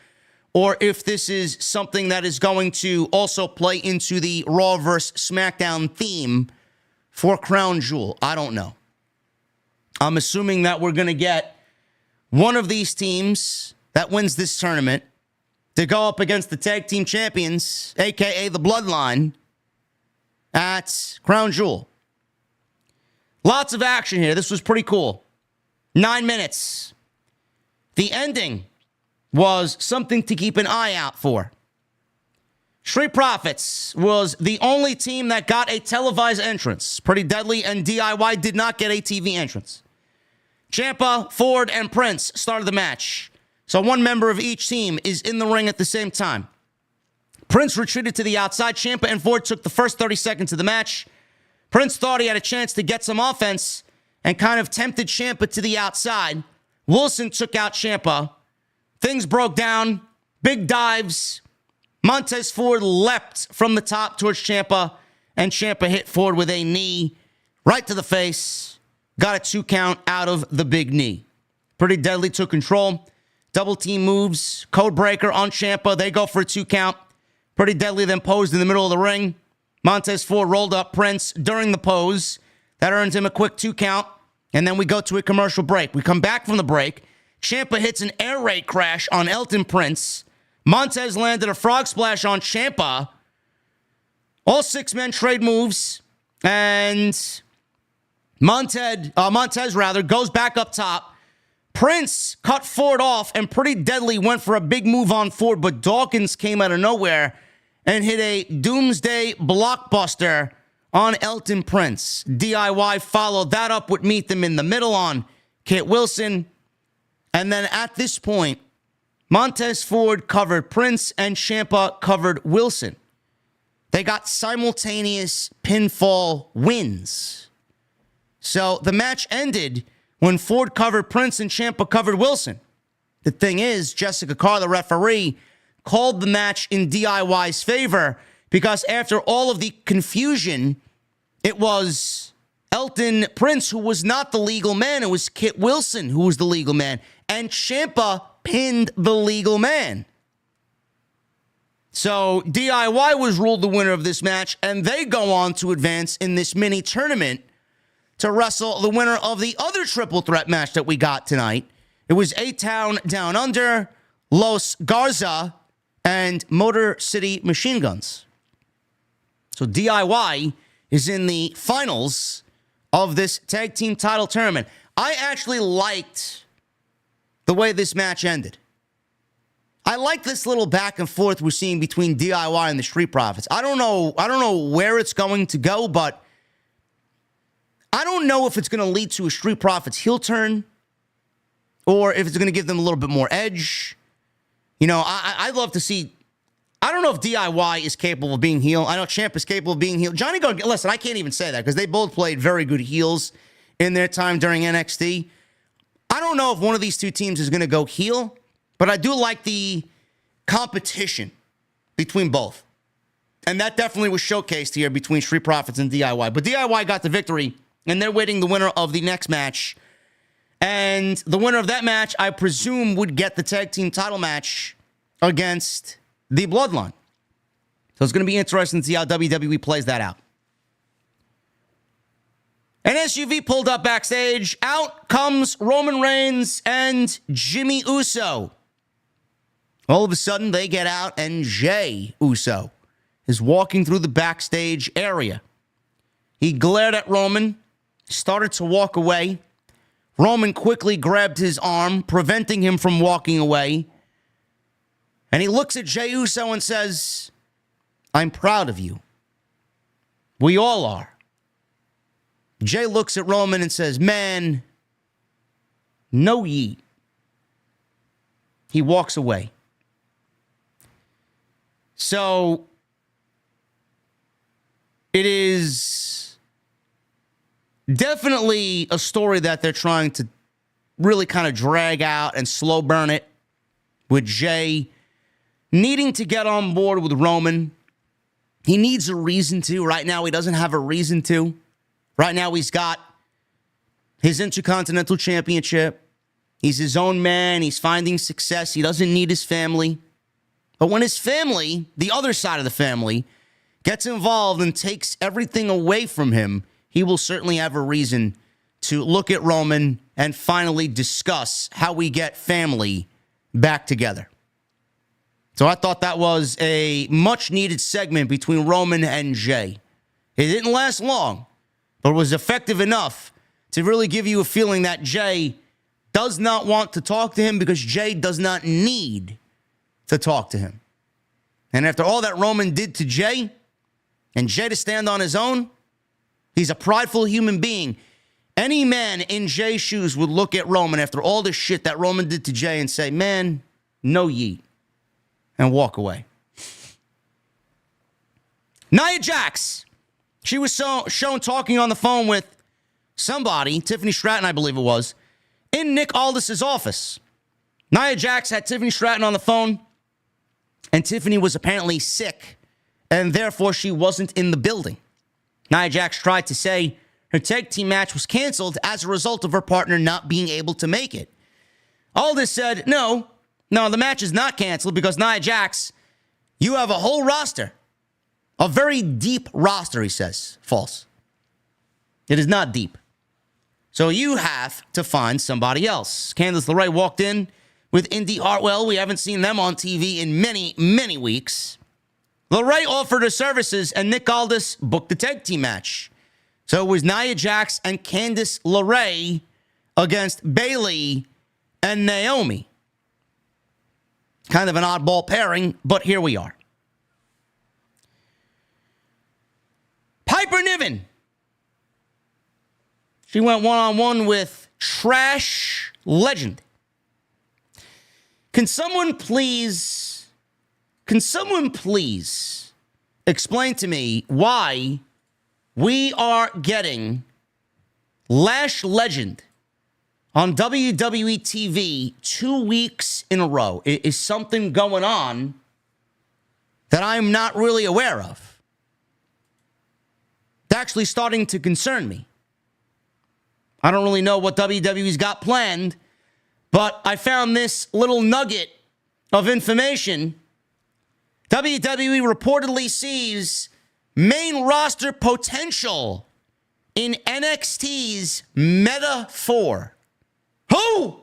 or if this is something that is going to also play into the Raw vs. SmackDown theme for Crown Jewel. I don't know. I'm assuming that we're going to get one of these teams that wins this tournament to go up against the Tag Team Champions, a.k.a. the Bloodline, at Crown Jewel. Lots of action here. This was pretty cool. 9 minutes. The ending was something to keep an eye out for. Street Profits was the only team that got a televised entrance. Pretty Deadly and DIY did not get a TV entrance. Ciampa, Ford, and Prince started the match. So one member of each team is in the ring at the same time. Prince retreated to the outside. Ciampa and Ford took the first 30 seconds of the match. Prince thought he had a chance to get some offense and kind of tempted Ciampa to the outside. Wilson took out Ciampa. Things broke down. Big dives. Montez Ford leapt from the top towards Ciampa, and Ciampa hit Ford with a knee right to the face. Got a 2 count out of the big knee. Pretty Deadly took control. Double team moves. Code breaker on Ciampa. They go for a 2 count. Pretty Deadly then posed in the middle of the ring. Montez Ford rolled up Prince during the pose. That earns him a quick 2 count. And then we go to a commercial break. We come back from the break. Ciampa hits an air raid crash on Elton Prince. Montez landed a frog splash on Ciampa. All 6 men trade moves. And Montez goes back up top. Prince cut Ford off, and Pretty Deadly went for a big move on Ford, but Dawkins came out of nowhere and hit a doomsday blockbuster on Elton Prince. DIY followed that up with Meet Them in the Middle on Kit Wilson. And then at this point, Montez Ford covered Prince and Ciampa covered Wilson. They got simultaneous pinfall wins. So the match ended when Ford covered Prince and Ciampa covered Wilson. The thing is, Jessica Carr, the referee, called the match in DIY's favor because after all of the confusion, it was Elton Prince who was not the legal man. It was Kit Wilson who was the legal man. And Ciampa pinned the legal man. So DIY was ruled the winner of this match, and they go on to advance in this mini tournament to wrestle the winner of the other triple threat match that we got tonight. It was A-Town Down Under, Los Garza, and Motor Cityy Machine Guns. So DIY is in the finals of this tag team title tournament. I actually liked the way this match ended. I like this little back and forth we're seeing between DIY and the Street Profits. I don't know where it's going to go, but I don't know if it's going to lead to a Street Profits heel turn or if it's going to give them a little bit more edge. You know, I'd love to see. I don't know if DIY is capable of being heel. I know Champ is capable of being heel. Johnny Gargano, listen, I can't even say that because they both played very good heels in their time during NXT. I don't know if one of these two teams is going to go heel, but I do like the competition between both. And that definitely was showcased here between Street Profits and DIY. But DIY got the victory, and they're waiting the winner of the next match. And the winner of that match, I presume, would get the tag team title match against the Bloodline. So it's going to be interesting to see how WWE plays that out. An SUV pulled up backstage. Out comes Roman Reigns and Jimmy Uso. All of a sudden, they get out, and Jey Uso is walking through the backstage area. He glared at Roman, started to walk away. Roman quickly grabbed his arm, preventing him from walking away. And he looks at Jey Uso and says, "I'm proud of you. We all are." Jey looks at Roman and says, "Man, no yeet." He walks away. So it is definitely a story that they're trying to really kind of drag out and slow burn it, with Jey needing to get on board with Roman. He needs a reason to. Right now, he doesn't have a reason to. Right now, he's got his Intercontinental Championship. He's his own man. He's finding success. He doesn't need his family. But when his family, the other side of the family, gets involved and takes everything away from him, he will certainly have a reason to look at Roman and finally discuss how we get family back together. So I thought that was a much-needed segment between Roman and Jey. It didn't last long, but it was effective enough to really give you a feeling that Jey does not want to talk to him because Jey does not need to talk to him. And after all that Roman did to Jey, and Jey to stand on his own, he's a prideful human being. Any man in Jey's shoes would look at Roman after all the shit that Roman did to Jey and say, "Man, no yeet," and walk away. Nia Jax. She was shown talking on the phone with somebody, Tiffany Stratton, I believe it was, in Nick Aldis's office. Nia Jax had Tiffany Stratton on the phone, and Tiffany was apparently sick, and therefore she wasn't in the building. Nia Jax tried to say her tag team match was canceled as a result of her partner not being able to make it. Aldis said, no, the match is not canceled because Nia Jax, you have a whole roster. A very deep roster, he says. False. It is not deep. So you have to find somebody else. Candice LeRae walked in with Indy Hartwell. We haven't seen them on TV in many, many weeks. LeRae offered her services, and Nick Aldis booked the tag team match. So it was Nia Jax and Candice LeRae against Bayley and Naomi. Kind of an oddball pairing, but here we are. Piper Niven. She went one-on-one with Lash Legend. Can someone please explain to me why we are getting Lash Legend on WWE TV 2 weeks in a row? Is something going on that I'm not really aware of? It's actually starting to concern me. I don't really know what WWE's got planned, but I found this little nugget of information. WWE reportedly sees main roster potential in NXT's Meta 4. Who?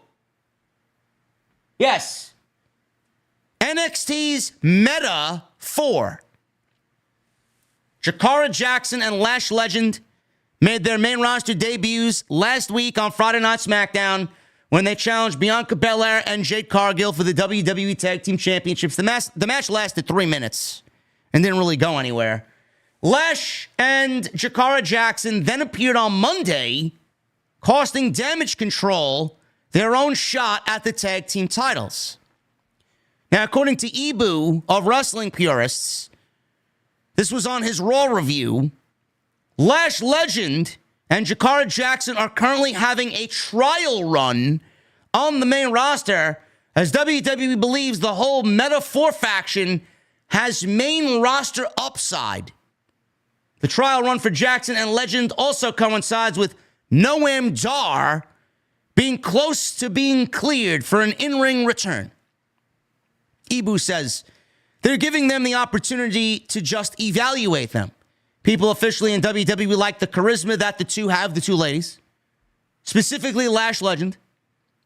Yes. NXT's Meta 4. Jakara Jackson and Lash Legend made their main roster debuts last week on Friday Night SmackDown when they challenged Bianca Belair and Jade Cargill for the WWE Tag Team Championships. The match lasted 3 minutes and didn't really go anywhere. Lash and Jakara Jackson then appeared on Monday, costing Damage Control their own shot at the tag team titles. Now, according to Ibu of Wrestling Purists, this was on his Raw review, Lash Legend and Jakara Jackson are currently having a trial run on the main roster as WWE believes the whole Meta 4 faction has main roster upside. The trial run for Jackson and Legend also coincides with Noam Dar being close to being cleared for an in-ring return. Ibu says, They're giving them the opportunity to just evaluate them. People officially in WWE like the charisma that the two have, the two ladies. Specifically, Lash Legend.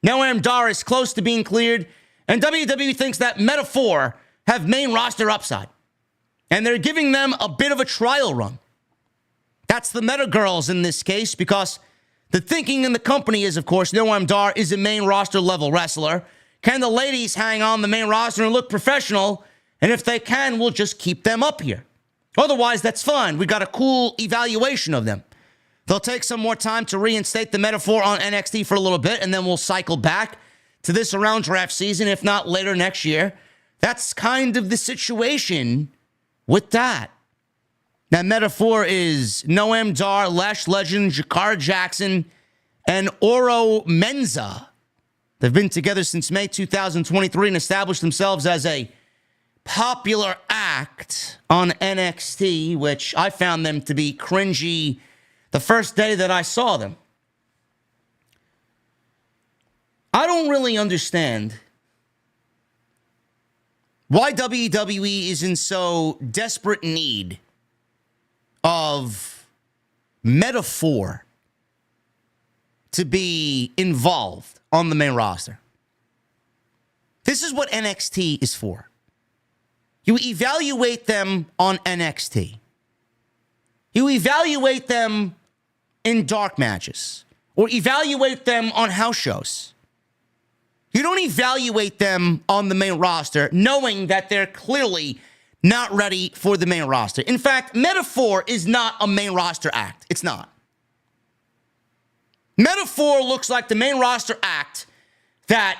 Noam Dar is close to being cleared, and WWE thinks that Meta-4 have main roster upside. And they're giving them a bit of a trial run. That's the Meta Girls in this case, because the thinking in the company is, of course, Noam Dar is a main roster level wrestler. Can the ladies hang on the main roster and look professional? And if they can, we'll just keep them up here. Otherwise, that's fine. We got a cool evaluation of them. They'll take some more time to reinstate the Meta-4 on NXT for a little bit, and then we'll cycle back to this around draft season, if not later next year. That's kind of the situation with that. Now, Meta-4 is Noam Dar, Lash Legend, Jakar Jackson, and Oro Menza. They've been together since May 2023 and established themselves as a popular act on NXT, which I found them to be cringy the first day that I saw them. I don't really understand why WWE is in so desperate need of Meta-4 to be involved on the main roster. This is what NXT is for. You evaluate them on NXT. You evaluate them in dark matches or evaluate them on house shows. You don't evaluate them on the main roster knowing that they're clearly not ready for the main roster. In fact, Meta-4 is not a main roster act. It's not. Meta-4 looks like the main roster act that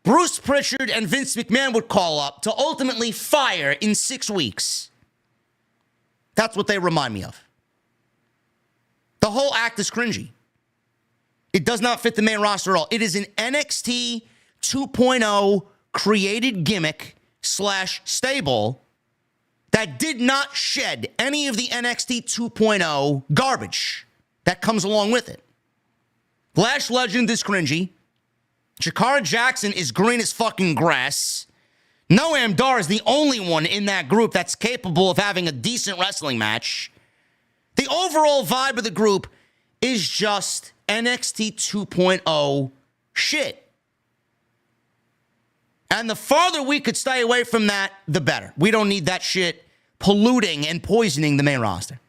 Bruce Pritchard and Vince McMahon would call up to ultimately fire in 6 weeks. That's what they remind me of. The whole act is cringy. It does not fit the main roster at all. It is an NXT 2.0 created gimmick / stable that did not shed any of the NXT 2.0 garbage that comes along with it. Lash Legend is cringy. Jakar Jackson is green as fucking grass. Noam Dar is the only one in that group that's capable of having a decent wrestling match. The overall vibe of the group is just NXT 2.0 shit. And the farther we could stay away from that, the better. We don't need that shit polluting and poisoning the main roster.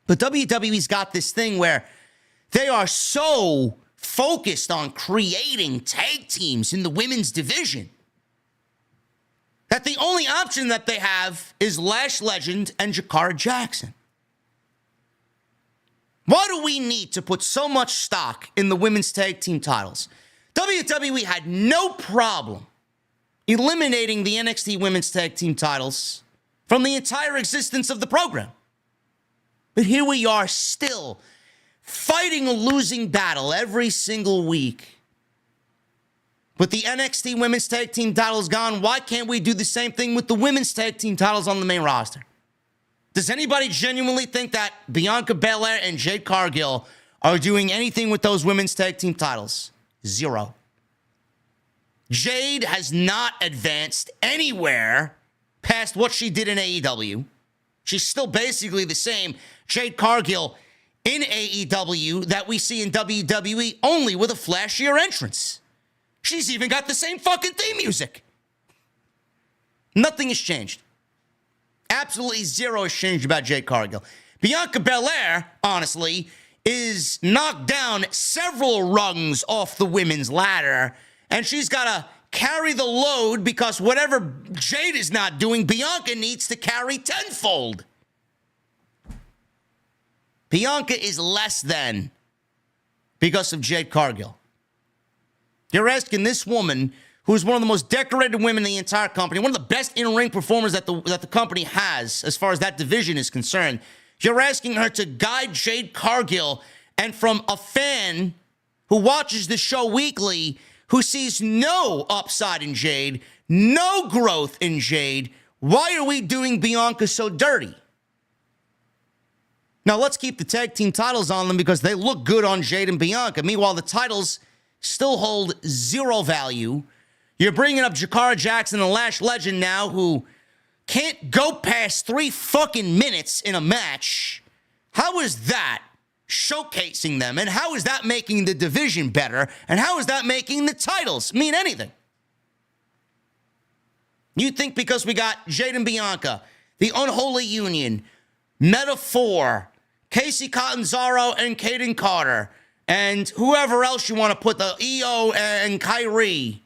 But WWE's got this thing where they are so focused on creating tag teams in the women's division that the only option that they have is Lash Legend and Jakar Jackson. Why do we need to put so much stock in the women's tag team titles? WWE had no problem eliminating the NXT women's tag team titles from the entire existence of the program. But here we are still fighting a losing battle every single week. With the NXT women's tag team titles gone, why can't we do the same thing with the women's tag team titles on the main roster? Does anybody genuinely think that Bianca Belair and Jade Cargill are doing anything with those women's tag team titles? Zero. Jade has not advanced anywhere past what she did in AEW. She's still basically the same Jade Cargill in AEW that we see in WWE, only with a flashier entrance. She's even got the same fucking theme music. Nothing has changed. Absolutely zero has changed about Jade Cargill. Bianca Belair, honestly, is knocked down several rungs off the women's ladder, and she's got to carry the load because whatever Jade is not doing, Bianca needs to carry tenfold. Bianca is less than because of Jade Cargill. You're asking this woman, who's one of the most decorated women in the entire company, one of the best in-ring performers that the company has as far as that division is concerned, you're asking her to guide Jade Cargill, and from a fan who watches the show weekly, who sees no upside in Jade, no growth in Jade, why are we doing Bianca so dirty? Now, let's keep the tag team titles on them because they look good on Jade and Bianca. Meanwhile, the titles still hold zero value You're bringing up Jakara Jackson and Lash Legend now, who can't go past 3 fucking minutes in a match. How is that showcasing them? And how is that making the division better? And how is that making the titles mean anything? You think because we got Jade and Bianca, the Unholy Union, Metaphor, Casey Catanzaro and Kaden Carter, and whoever else you want to put, the EO and Kyrie,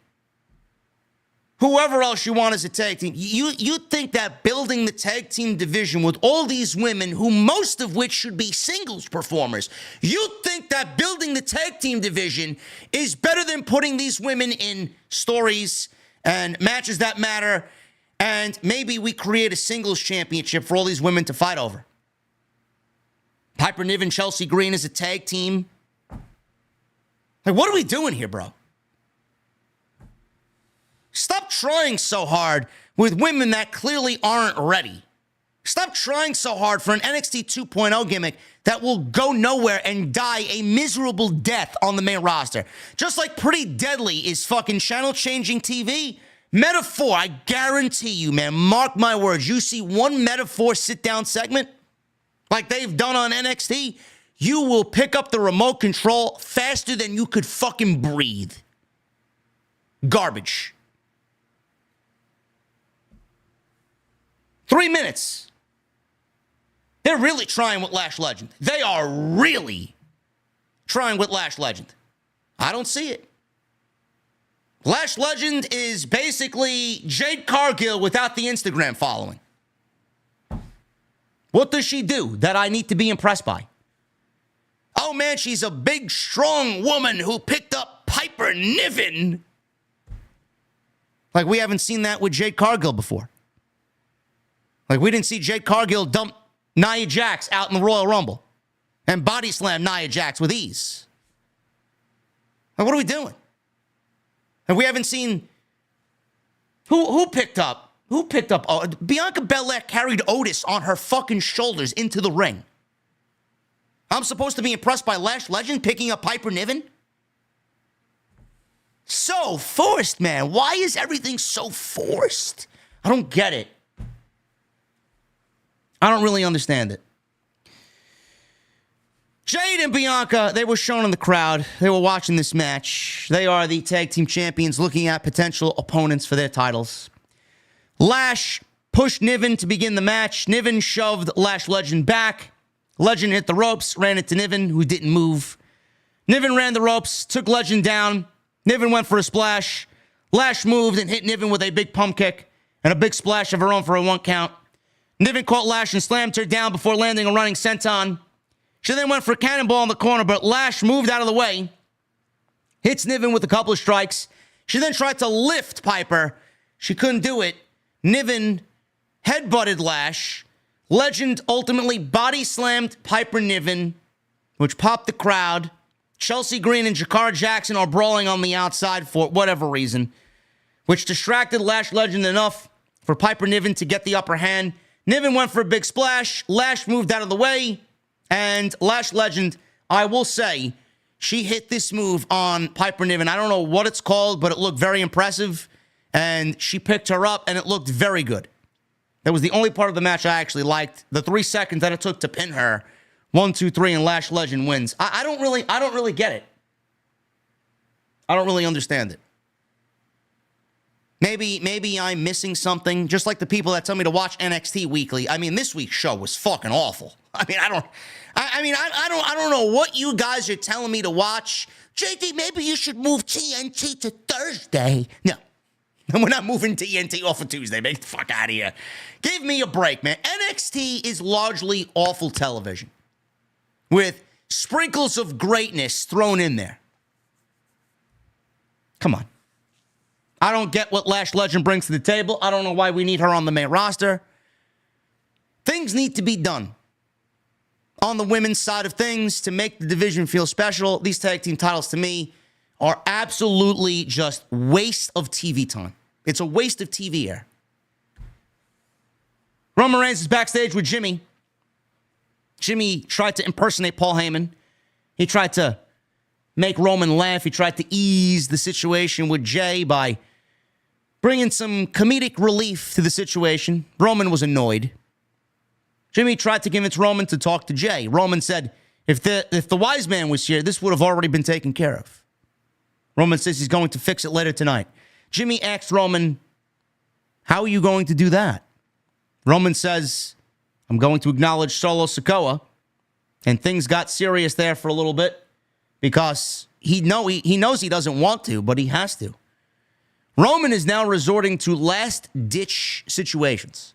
whoever else you want as a tag team, you think that building the tag team division with all these women, who most of which should be singles performers, you think that building the tag team division is better than putting these women in stories and matches that matter, and maybe we create a singles championship for all these women to fight over? Piper Niven, Chelsea Green as a tag team. Like, what are we doing here, bro? Stop trying so hard with women that clearly aren't ready. Stop trying so hard for an NXT 2.0 gimmick that will go nowhere and die a miserable death on the main roster. Just like Pretty Deadly is fucking channel-changing TV. Metaphor, I guarantee you, man, mark my words, you see one Metaphor sit-down segment like they've done on NXT, you will pick up the remote control faster than you could fucking breathe. Garbage. 3 minutes. They're really trying with Lash Legend. They are really trying with Lash Legend. I don't see it. Lash Legend is basically Jade Cargill without the Instagram following. What does she do that I need to be impressed by? Oh man, she's a big, strong woman who picked up Piper Niven. Like, we haven't seen that with Jade Cargill before. Like, we didn't see Jade Cargill dump Nia Jax out in the Royal Rumble and body slam Nia Jax with ease. Like, what are we doing? And we haven't seen who picked up Bianca Belair carried Otis on her fucking shoulders into the ring. I'm supposed to be impressed by Lash Legend picking up Piper Niven? So forced, man. Why is everything so forced? I don't get it. I don't really understand it. Jade and Bianca, they were shown in the crowd. They were watching this match. They are the tag team champions looking at potential opponents for their titles. Lash pushed Niven to begin the match. Niven shoved Lash Legend back. Legend hit the ropes, ran into Niven, who didn't move. Niven ran the ropes, took Legend down. Niven went for a splash. Lash moved and hit Niven with a big pump kick and a big splash of her own for a 1 count. Niven caught Lash and slammed her down before landing a running senton. She then went for a cannonball in the corner, but Lash moved out of the way. Hits Niven with a couple of strikes. She then tried to lift Piper. She couldn't do it. Niven headbutted Lash. Legend ultimately body slammed Piper Niven, which popped the crowd. Chelsea Green and Jakara Jackson are brawling on the outside for whatever reason, which distracted Lash Legend enough for Piper Niven to get the upper hand. Niven went for a big splash. Lash moved out of the way. And Lash Legend, I will say, she hit this move on Piper Niven. I don't know what it's called, but it looked very impressive. And she picked her up, and it looked very good. That was the only part of the match I actually liked. The 3 seconds that it took to pin her. 1, 2, 3, and Lash Legend wins. I don't really get it. I don't really understand it. Maybe I'm missing something. Just like the people that tell me to watch NXT weekly. I mean, this week's show was fucking awful. I don't know what you guys are telling me to watch. JD, maybe you should move TNT to Thursday. No. We're not moving TNT off of Tuesday. Make the fuck out of here. Give me a break, man. NXT is largely awful television with sprinkles of greatness thrown in there. Come on. I don't get what Lash Legend brings to the table. I don't know why we need her on the main roster. Things need to be done on the women's side of things to make the division feel special. These tag team titles, to me, are absolutely just waste of TV time. It's a waste of TV air. Roman Reigns is backstage with Jimmy. Jimmy tried to impersonate Paul Heyman. He tried to make Roman laugh. He tried to ease the situation with Jey by bringing some comedic relief to the situation. Roman was annoyed. Jimmy tried to convince Roman to talk to Jey. Roman said, if the wise man was here, this would have already been taken care of. Roman says he's going to fix it later tonight. Jimmy asked Roman, how are you going to do that? Roman says, I'm going to acknowledge Solo Sikoa. And things got serious there for a little bit because he knows he doesn't want to, but he has to. Roman is now resorting to last-ditch situations.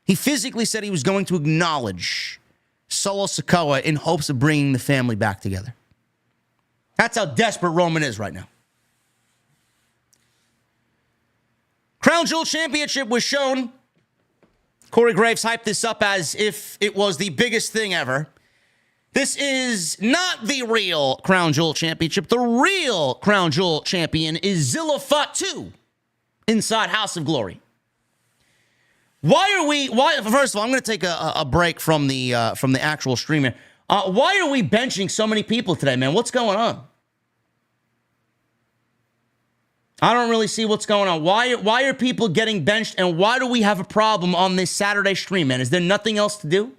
He physically said he was going to acknowledge Solo Sikoa in hopes of bringing the family back together. That's how desperate Roman is right now. Crown Jewel Championship was shown. Corey Graves hyped this up as if it was the biggest thing ever. This is not the real Crown Jewel Championship. The real Crown Jewel Champion is Zilla Fatu inside House of Glory. First of all, I'm going to take a break from the actual stream here. Why are we benching so many people today, man? What's going on? I don't really see what's going on. Why are people getting benched, and why do we have a problem on this Saturday stream, man? Is there nothing else to do?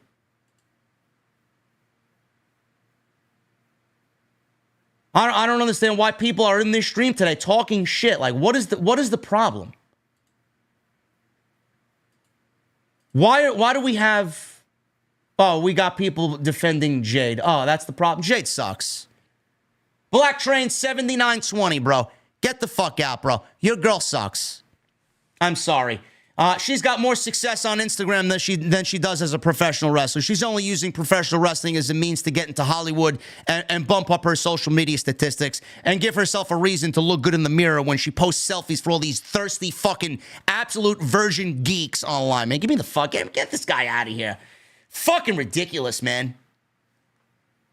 I don't understand why people are in this stream today talking shit. Like, what is the problem? Why do we have... Oh, we got people defending Jade. Oh, that's the problem. Jade sucks. Black Train 7920, bro. Get the fuck out, bro. Your girl sucks. I'm sorry. She's got more success on Instagram than she does as a professional wrestler. She's only using professional wrestling as a means to get into Hollywood and bump up her social media statistics and give herself a reason to look good in the mirror when she posts selfies for all these thirsty fucking absolute virgin geeks online, man. Give me the fuck... Get this guy out of here. Fucking ridiculous, man.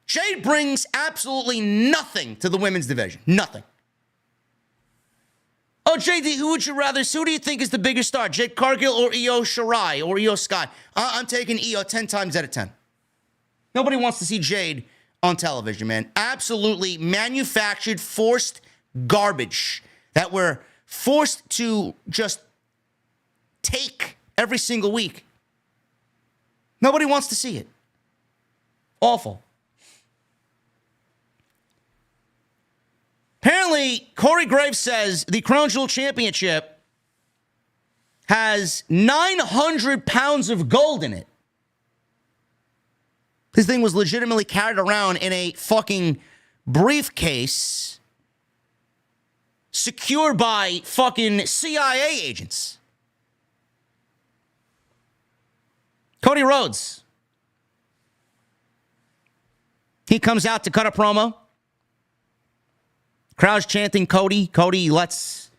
Jade brings absolutely nothing to the women's division. Nothing. Oh, JD, who would you rather see? Who do you think is the bigger star, Jade Cargill or Io Shirai or Io Sky? I'm taking Io 10 times out of 10. Nobody wants to see Jade on television, man. Absolutely manufactured, forced garbage that we're forced to just take every single week. Nobody wants to see it. Awful. Apparently, Corey Graves says the Crown Jewel Championship has 900 pounds of gold in it. This thing was legitimately carried around in a fucking briefcase secured by fucking CIA agents. Cody Rhodes. He comes out to cut a promo. Crowd's chanting Cody. Cody lets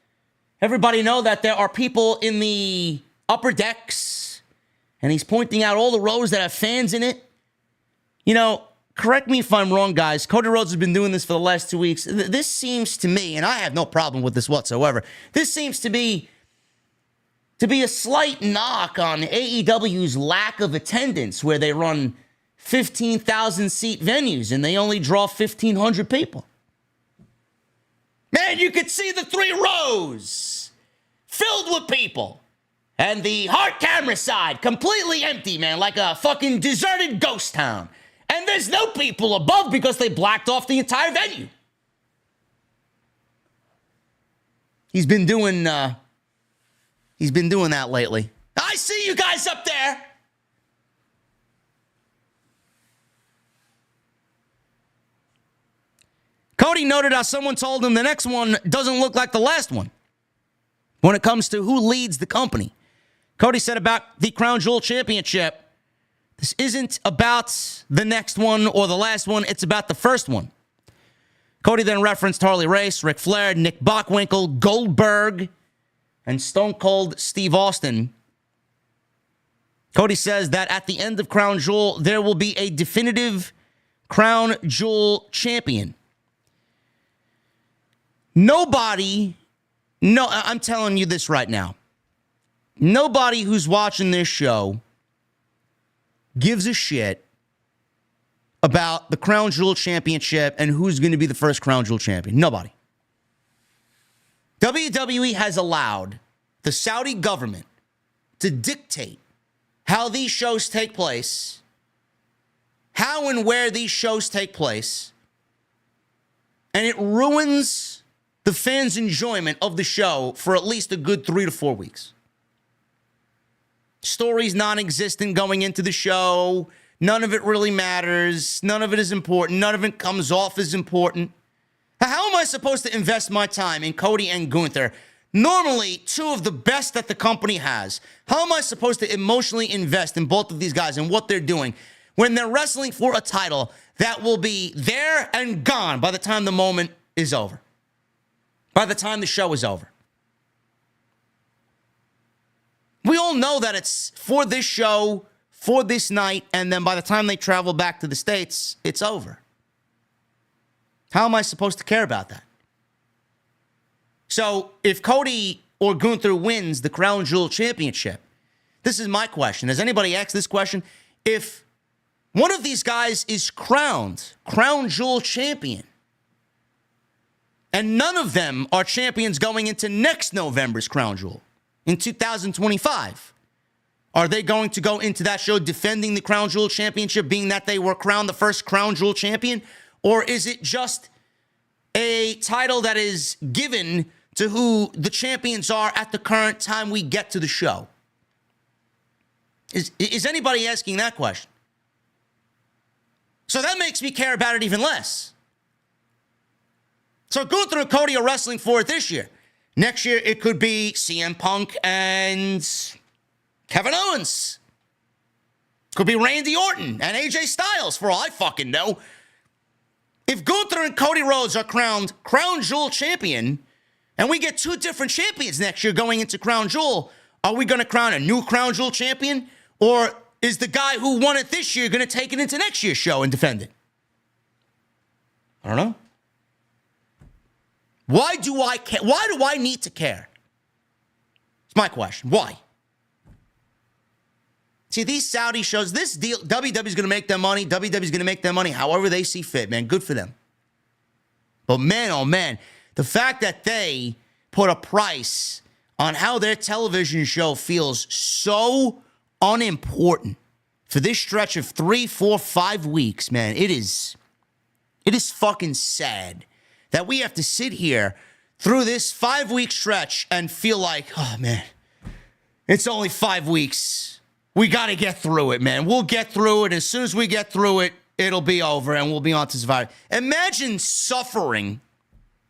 everybody know that there are people in the upper decks. And he's pointing out all the rows that have fans in it. You know, correct me if I'm wrong, guys. Cody Rhodes has been doing this for the last 2 weeks. This seems to me, and I have no problem with this whatsoever, this seems to be a slight knock on AEW's lack of attendance, where they run 15,000 seat venues and they only draw 1,500 people. Man, you could see the 3 rows filled with people. And the hard camera side completely empty, man, like a fucking deserted ghost town. And there's no people above because they blocked off the entire venue. He's been doing that lately. I see you guys up there. Cody noted how someone told him the next one doesn't look like the last one when it comes to who leads the company. Cody said about the Crown Jewel Championship, this isn't about the next one or the last one, it's about the first one. Cody then referenced Harley Race, Ric Flair, Nick Bockwinkel, Goldberg, and Stone Cold Steve Austin. Cody says that at the end of Crown Jewel, there will be a definitive Crown Jewel champion. I'm telling you this right now. Nobody who's watching this show gives a shit about the Crown Jewel Championship and who's going to be the first Crown Jewel champion. Nobody. WWE has allowed the Saudi government to dictate how these shows take place, how and where these shows take place, and it ruins the fans' enjoyment of the show for at least a good 3 to 4 weeks. Stories non-existent going into the show. None of it really matters. None of it is important. None of it comes off as important. How am I supposed to invest my time in Cody and Gunther, normally two of the best that the company has? How am I supposed to emotionally invest in both of these guys and what they're doing when they're wrestling for a title that will be there and gone by the time the moment is over? By the time the show is over. We all know that it's for this show, for this night, and then by the time they travel back to the States, it's over. How am I supposed to care about that? So if Cody or Gunther wins the Crown Jewel Championship, this is my question. Has anybody asked this question? If one of these guys is crowned Crown Jewel Champion, and none of them are champions going into next November's Crown Jewel in 2025, are they going to go into that show defending the Crown Jewel Championship, being that they were crowned the first Crown Jewel Champion? Or is it just a title that is given to who the champions are at the current time we get to the show? Is anybody asking that question? So that makes me care about it even less. So Gunther and Cody are wrestling for it this year. Next year, it could be CM Punk and Kevin Owens. Could be Randy Orton and AJ Styles, for all I fucking know. If Gunther and Cody Rhodes are crowned Crown Jewel champion, and we get two different champions next year going into Crown Jewel, are we going to crown a new Crown Jewel champion? Or is the guy who won it this year going to take it into next year's show and defend it? I don't know. Why do I care? Why do I need to care? It's my question. Why? See, these Saudi shows, this deal, WWE's going to make their money. WWE's going to make their money however they see fit, man. Good for them. But man, oh man, the fact that they put a price on how their television show feels so unimportant for this stretch of 3, 4, 5 weeks, man, it is fucking sad that we have to sit here through this 5-week stretch and feel like, oh man, it's only 5 weeks. We got to get through it, man. We'll get through it. As soon as we get through it, it'll be over and we'll be on to survive. Imagine suffering.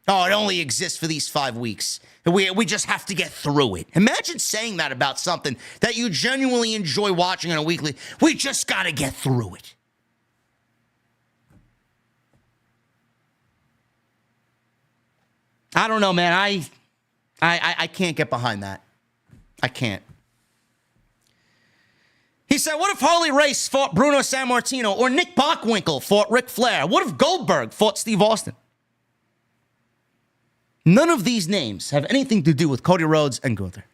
Oh, it only exists for these 5 weeks. We just have to get through it. Imagine saying that about something that you genuinely enjoy watching on a weekly. We just got to get through it. I don't know, man. I can't get behind that. I can't. He said, what if Harley Race fought Bruno Sammartino or Nick Bockwinkel fought Ric Flair? What if Goldberg fought Steve Austin? None of these names have anything to do with Cody Rhodes and Gunther.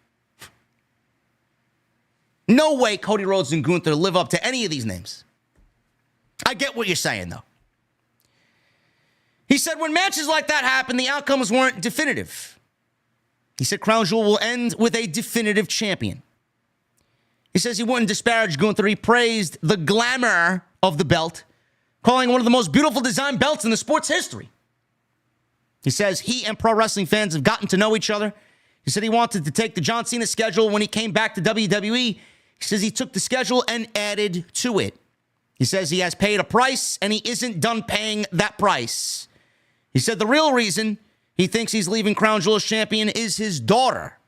No way Cody Rhodes and Gunther live up to any of these names. I get what you're saying, though. He said, when matches like that happen, the outcomes weren't definitive. He said, Crown Jewel will end with a definitive champion. He says he wouldn't disparage Gunther. He praised the glamour of the belt, calling it one of the most beautiful design belts in the sport's history. He says he and pro wrestling fans have gotten to know each other. He said he wanted to take the John Cena schedule when he came back to WWE. He says he took the schedule and added to it. He says he has paid a price and he isn't done paying that price. He said the real reason he thinks he's leaving Crown Jewel as champion is his daughter.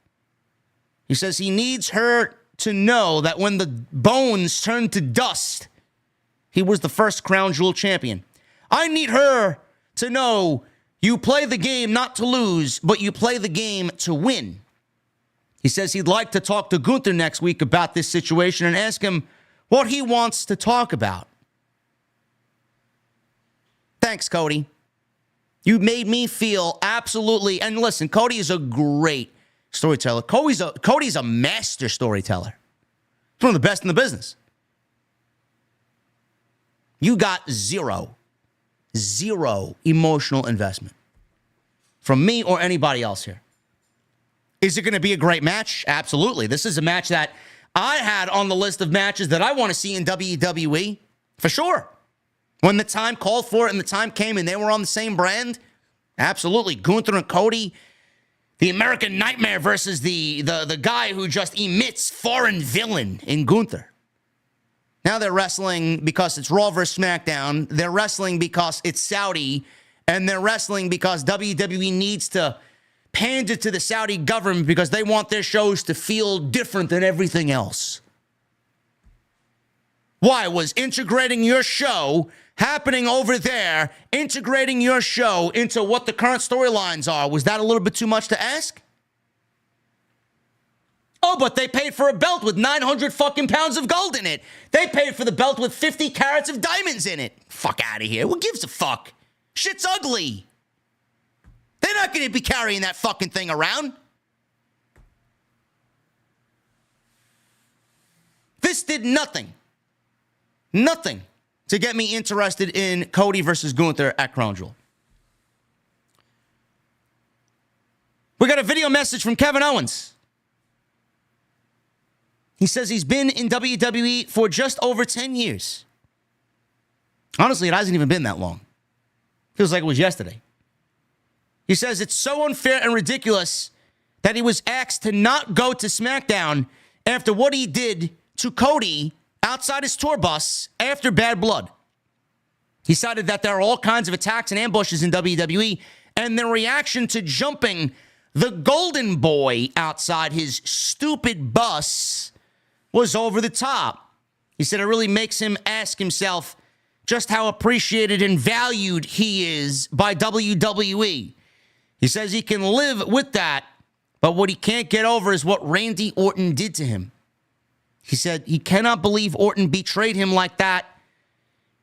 He says he needs her to know that when the bones turned to dust, he was the first Crown Jewel champion. I need her to know you play the game not to lose, but you play the game to win. He says he'd like to talk to Gunther next week about this situation and ask him what he wants to talk about. Thanks, Cody. You made me feel absolutely, and listen, Cody is a great storyteller. Cody's a master storyteller. He's one of the best in the business. You got zero emotional investment from me or anybody else here. Is it going to be a great match? Absolutely. This is a match that I had on the list of matches that I want to see in WWE, for sure. When the time called for it and the time came and they were on the same brand, absolutely. Gunther and Cody, the American Nightmare versus the guy who just emits foreign villain in Gunther. Now they're wrestling because it's Raw vs. SmackDown. They're wrestling because it's Saudi. And they're wrestling because WWE needs to pander to the Saudi government because they want their shows to feel different than everything else. Why was integrating your show happening over there, integrating your show into what the current storylines are? Was that a little bit too much to ask? Oh, but they paid for a belt with 900 fucking pounds of gold in it. They paid for the belt with 50 carats of diamonds in it. Fuck out of here. Who gives a fuck? Shit's ugly. They're not going to be carrying that fucking thing around. This did nothing to get me interested in Cody versus Gunther at Crown Jewel. We got a video message from Kevin Owens. He says he's been in WWE for just over 10 years. Honestly, it hasn't even been that long. Feels like it was yesterday. He says it's so unfair and ridiculous that he was asked to not go to SmackDown after what he did to Cody outside his tour bus after Bad Blood. He cited that there are all kinds of attacks and ambushes in WWE, and the reaction to jumping the Golden Boy outside his stupid bus was over the top. He said it really makes him ask himself just how appreciated and valued he is by WWE. He says he can live with that, but what he can't get over is what Randy Orton did to him. He said he cannot believe Orton betrayed him like that.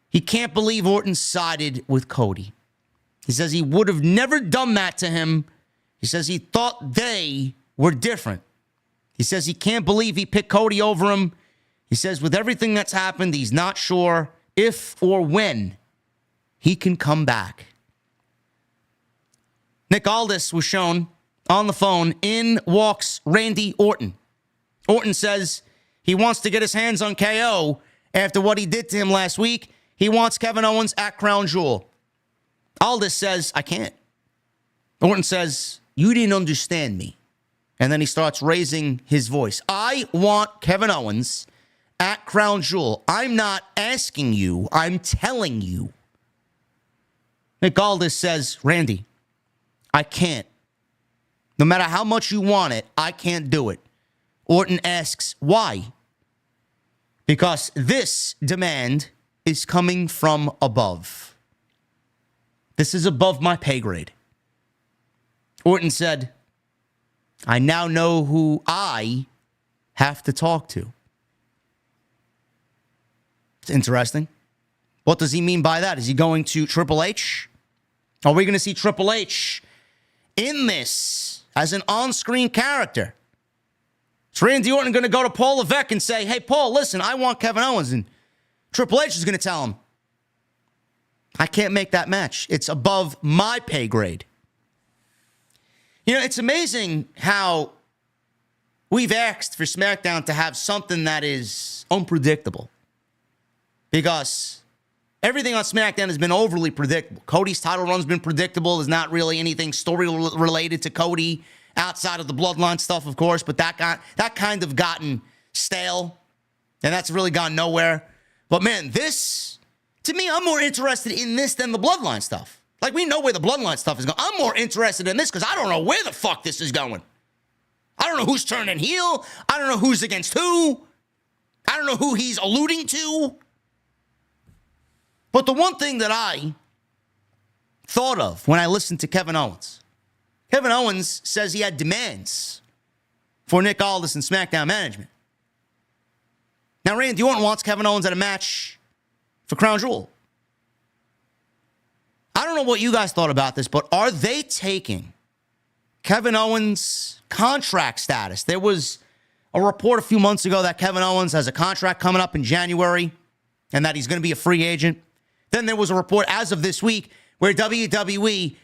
He can't believe Orton sided with Cody. He says he would have never done that to him. He says he thought they were different. He says he can't believe he picked Cody over him. He says with everything that's happened, he's not sure if or when he can come back. Nick Aldis was shown on the phone. In walks Randy Orton. Orton says he wants to get his hands on KO after what he did to him last week. He wants Kevin Owens at Crown Jewel. Aldis says, I can't. Orton says, you didn't understand me. And then he starts raising his voice. I want Kevin Owens at Crown Jewel. I'm not asking you. I'm telling you. Nick Aldis says, Randy, I can't. No matter how much you want it, I can't do it. Orton asks, why? Because this demand is coming from above. This is above my pay grade. Orton said, I now know who I have to talk to. It's interesting. What does he mean by that? Is he going to Triple H? Are we going to see Triple H in this as an on-screen character? Is Randy Orton going to go to Paul Levesque and say, hey, Paul, listen, I want Kevin Owens? And Triple H is going to tell him, I can't make that match. It's above my pay grade. You know, it's amazing how we've asked for SmackDown to have something that is unpredictable. Because everything on SmackDown has been overly predictable. Cody's title run's been predictable. There's not really anything story related to Cody outside of the Bloodline stuff, of course. But that kind of gotten stale. And that's really gone nowhere. But man, this, to me, I'm more interested in this than the Bloodline stuff. Like, we know where the Bloodline stuff is going. I'm more interested in this because I don't know where the fuck this is going. I don't know who's turning heel. I don't know who's against who. I don't know who he's alluding to. But the one thing that I thought of when I listened to Kevin Owens says he had demands for Nick Aldis and SmackDown management. Now, Randy Orton wants Kevin Owens at a match for Crown Jewel. I don't know what you guys thought about this, but are they taking Kevin Owens' contract status? There was a report a few months ago that Kevin Owens has a contract coming up in January and that he's going to be a free agent. Then there was a report as of this week where WWE,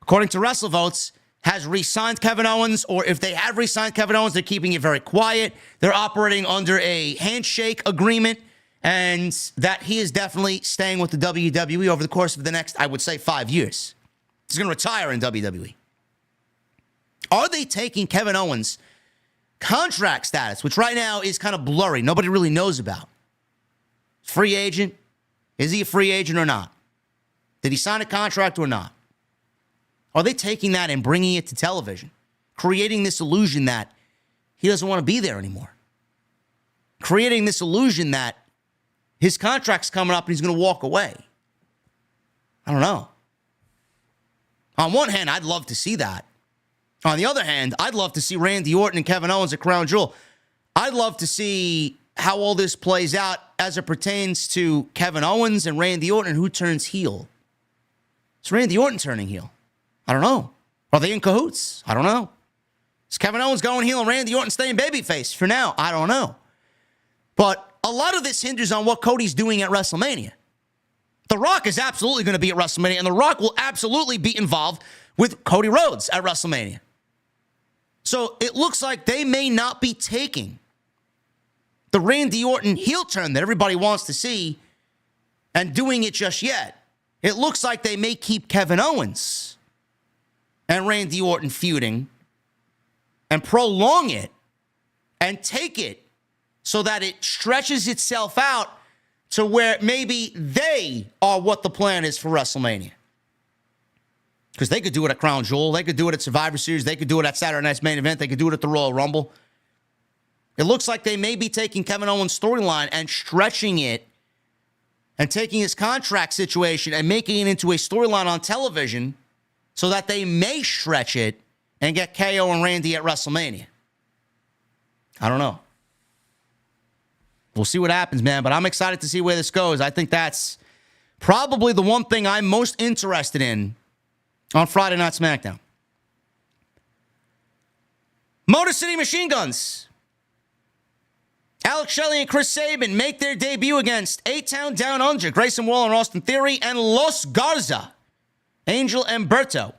according to WrestleVotes, has re-signed Kevin Owens, or if they have re-signed Kevin Owens, they're keeping it very quiet. They're operating under a handshake agreement, and that he is definitely staying with the WWE over the course of the next, I would say, 5 years. He's going to retire in WWE. Are they taking Kevin Owens' contract status, which right now is kind of blurry, nobody really knows about? Free agent? Is he a free agent or not? Did he sign a contract or not? Are they taking that and bringing it to television, creating this illusion that he doesn't want to be there anymore, creating this illusion that his contract's coming up and he's going to walk away? I don't know. On one hand, I'd love to see that. On the other hand, I'd love to see Randy Orton and Kevin Owens at Crown Jewel. I'd love to see how all this plays out as it pertains to Kevin Owens and Randy Orton, who turns heel. Is Randy Orton turning heel? I don't know. Are they in cahoots? I don't know. Is Kevin Owens going heel and Randy Orton staying babyface? For now, I don't know. But a lot of this hinders on what Cody's doing at WrestleMania. The Rock is absolutely going to be at WrestleMania, and The Rock will absolutely be involved with Cody Rhodes at WrestleMania. So it looks like they may not be taking the Randy Orton heel turn that everybody wants to see and doing it just yet. It looks like they may keep Kevin Owens and Randy Orton feuding and prolong it and take it so that it stretches itself out to where maybe they are what the plan is for WrestleMania. Because they could do it at Crown Jewel. They could do it at Survivor Series. They could do it at Saturday Night's Main Event. They could do it at the Royal Rumble. It looks like they may be taking Kevin Owens' storyline and stretching it and taking his contract situation and making it into a storyline on television so that they may stretch it and get KO and Randy at WrestleMania. I don't know. We'll see what happens, man, but I'm excited to see where this goes. I think that's probably the one thing I'm most interested in on Friday Night SmackDown. Motor Cityy Machine Guns. Alex Shelley and Chris Sabin make their debut against A-Town Down Under, Grayson Waller and Austin Theory, and Los Garza, Angel and Berto.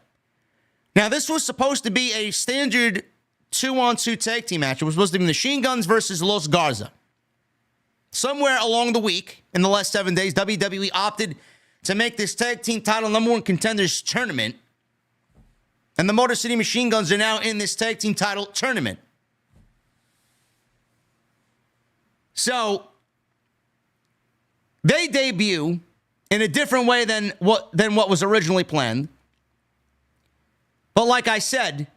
Now, this was supposed to be a standard 2-on-2 tag team match. It was supposed to be Machine Guns versus Los Garza. Somewhere along the week, in the last 7 days, WWE opted to make this tag team title number one contenders tournament. And the Motor Cityy Machine Guns are now in this tag team title tournament. So, they debut in a different way than what was originally planned. But like I said,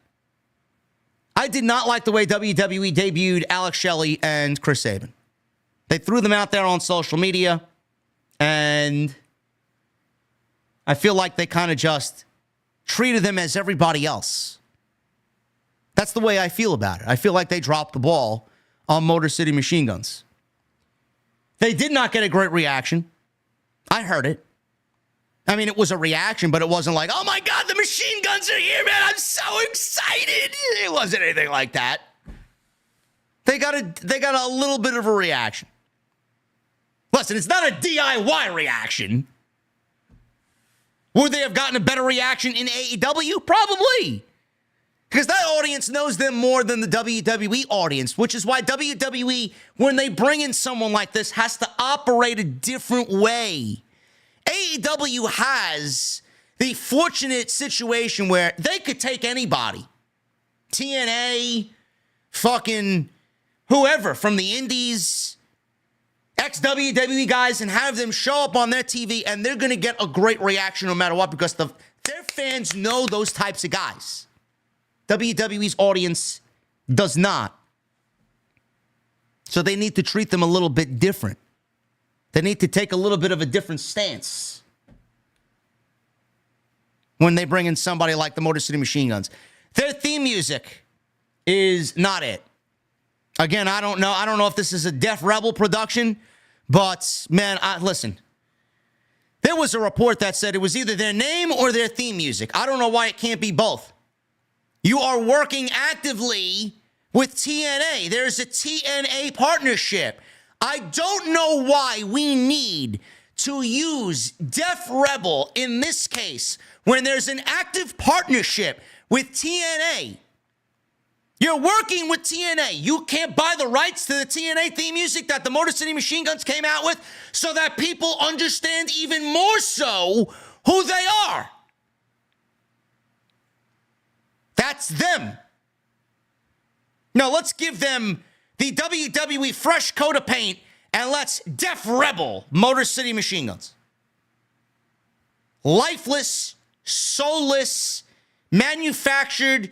I did not like the way WWE debuted Alex Shelley and Chris Sabin. They threw them out there on social media, and I feel like they kind of just treated them as everybody else. That's the way I feel about it. I feel like they dropped the ball on Motor Cityy Machine Guns. They did not get a great reaction. I heard it. I mean, it was a reaction, but it wasn't like, oh my God, the Machine Guns are here, man. I'm so excited. It wasn't anything like that. They got a little bit of a reaction. Listen, it's not a DIY reaction. Would they have gotten a better reaction in AEW? Probably. Because that audience knows them more than the WWE audience, which is why WWE, when they bring in someone like this, has to operate a different way. AEW has the fortunate situation where they could take anybody. TNA, fucking whoever from the indies, ex-WWE guys, and have them show up on their TV, and they're going to get a great reaction no matter what because their fans know those types of guys. WWE's audience does not. So they need to treat them a little bit different. They need to take a little bit of a different stance when they bring in somebody like the Motor Cityy Machine Guns. Their theme music is not it. Again, I don't know if this is a Def Rebel production, but man, listen. There was a report that said it was either their name or their theme music. I don't know why it can't be both. You are working actively with TNA. There's a TNA partnership. I don't know why we need to use Def Rebel in this case when there's an active partnership with TNA. You're working with TNA. You can't buy the rights to the TNA theme music that the Motor Cityy Machine Guns came out with so that people understand even more so who they are. That's them. No, let's give them the WWE fresh coat of paint and let's Def Rebel Motor Cityy Machine Guns. Lifeless, soulless, manufactured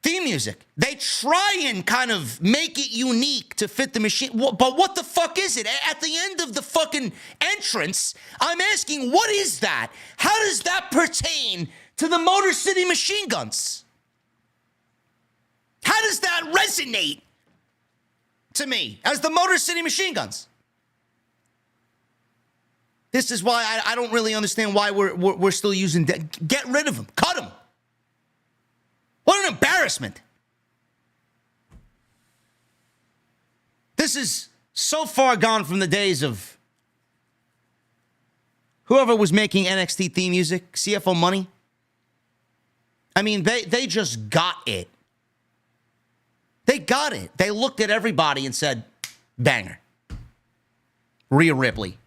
theme music. They try and kind of make it unique to fit the machine. But what the fuck is it? At the end of the fucking entrance, I'm asking, what is that? How does that pertain to the Motor Cityy Machine Guns? How does that resonate to me as the Motor Cityy Machine Guns? This is why I don't really understand why we're still using... Get rid of them. Cut them. What an embarrassment. This is so far gone from the days of whoever was making NXT theme music, CFO Money. I mean, they just got it. They got it. They looked at everybody and said, banger. Rhea Ripley,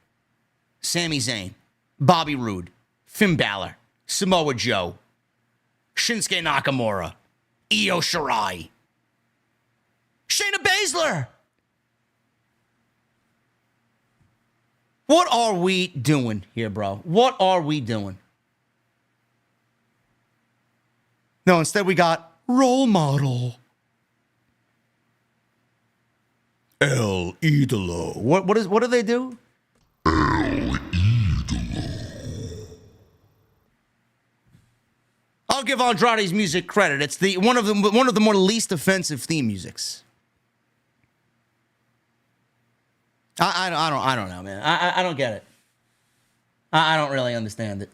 Sami Zayn, Bobby Roode, Finn Balor, Samoa Joe, Shinsuke Nakamura, Io Shirai, Shayna Baszler. What are we doing here, bro? What are we doing? No, instead we got role model. El Idolo. What do they do? El Idolo. I'll give Andrade's music credit. It's one of the more least offensive theme musics. I don't know, man. I don't get it. I don't really understand it.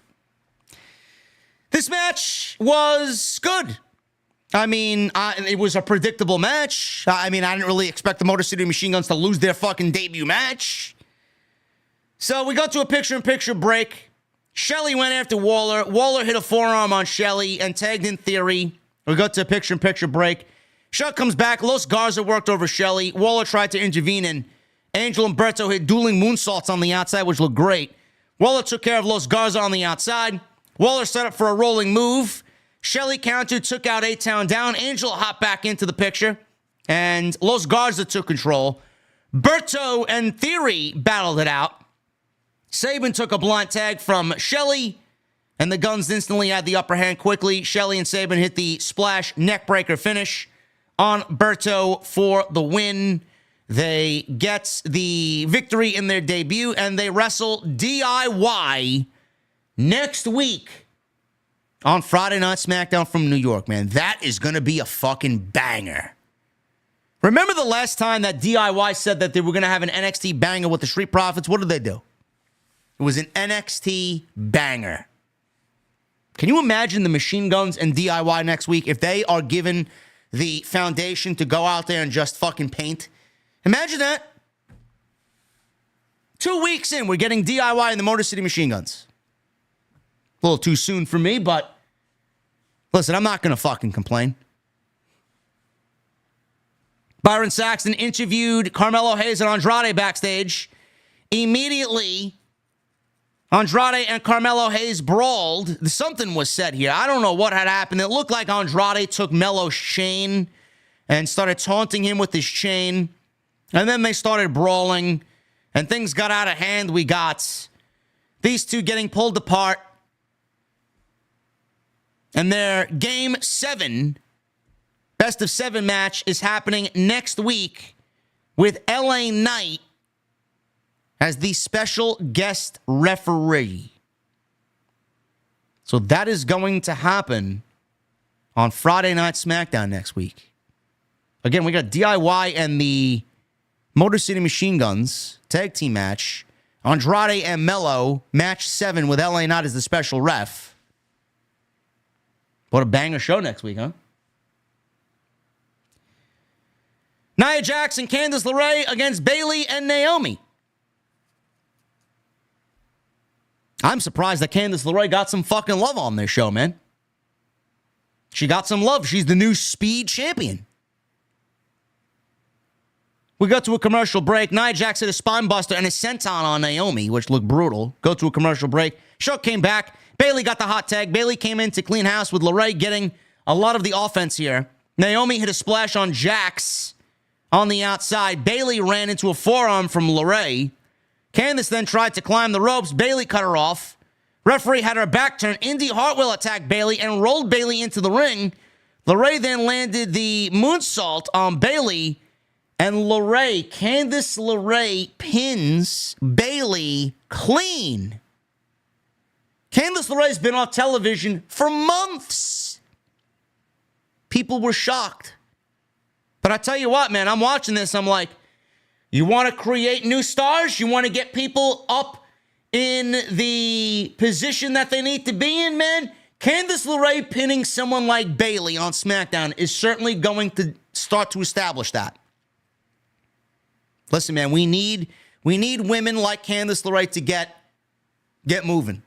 This match was good. I mean, it was a predictable match. I mean, I didn't really expect the Motor Cityy Machine Guns to lose their fucking debut match. So we got to a picture-in-picture break. Shelley went after Waller. Waller hit a forearm on Shelley and tagged in Theory. We got to a picture-in-picture break. Shelley comes back. Los Garza worked over Shelley. Waller tried to intervene, and Angel and Berto hit dueling moonsaults on the outside, which looked great. Waller took care of Los Garza on the outside. Waller set up for a rolling move. Shelley countered, took out A-Town down. Angel hopped back into the picture, and Los Garza took control. Berto and Theory battled it out. Sabin took a blunt tag from Shelley, and the Guns instantly had the upper hand quickly. Shelley and Sabin hit the splash neckbreaker finish on Berto for the win. They get the victory in their debut, and they wrestle DIY next week on Friday Night SmackDown from New York, man. That is going to be a fucking banger. Remember the last time that DIY said that they were going to have an NXT banger with the Street Profits? What did they do? It was an NXT banger. Can you imagine the Machine Guns and DIY next week if they are given the foundation to go out there and just fucking paint? Imagine that. 2 weeks in, we're getting DIY and the Motor Cityy Machine Guns. A little too soon for me, but listen, I'm not going to fucking complain. Byron Saxton interviewed Carmelo Hayes and Andrade backstage. Immediately, Andrade and Carmelo Hayes brawled. Something was said here. I don't know what had happened. It looked like Andrade took Melo's chain and started taunting him with his chain. And then they started brawling, and things got out of hand. We got these two getting pulled apart. And their Game 7, best of 7 match is happening next week with LA Knight as the special guest referee. So that is going to happen on Friday Night SmackDown next week. Again, we got DIY and the Motor Cityy Machine Guns tag team match. Andrade and Melo, match 7 with LA Knight as the special ref. What a banger show next week, huh? Nia Jax and Candice LeRae against Bayley and Naomi. I'm surprised that Candice LeRae got some fucking love on this show, man. She got some love. She's the new Speed champion. We go to a commercial break. Nia Jax hit a spine buster and a senton on Naomi, which looked brutal. Go to a commercial break. Show came back. Bayley got the hot tag. Bayley came in to clean house with LeRae getting a lot of the offense here. Naomi hit a splash on Jax on the outside. Bayley ran into a forearm from LeRae. Candice then tried to climb the ropes. Bayley cut her off. Referee had her back turned. Indy Hartwell attacked Bayley and rolled Bayley into the ring. LeRae then landed the moonsault on Bayley. And Candice LeRae pins Bayley clean. Candice LeRae's been on television for months. People were shocked. But I tell you what, man, I'm watching this. I'm like, you want to create new stars? You want to get people up in the position that they need to be in, man? Candice LeRae pinning someone like Bayley on SmackDown is certainly going to start to establish that. Listen, man, we need women like Candice LeRae to get moving.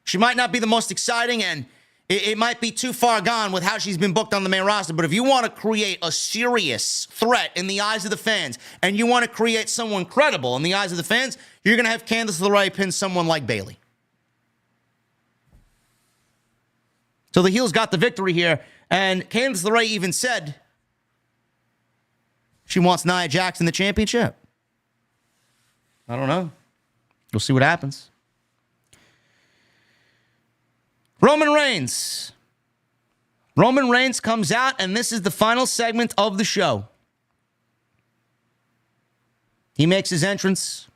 She might not be the most exciting, and it might be too far gone with how she's been booked on the main roster, but if you want to create a serious threat in the eyes of the fans, and you want to create someone credible in the eyes of the fans, you're going to have Candice LeRae pin someone like Bayley. So the heels got the victory here, and Candice LeRae even said she wants Nia Jax in the championship. I don't know. We'll see what happens. Roman Reigns. Roman Reigns comes out, and this is the final segment of the show. He makes his entrance.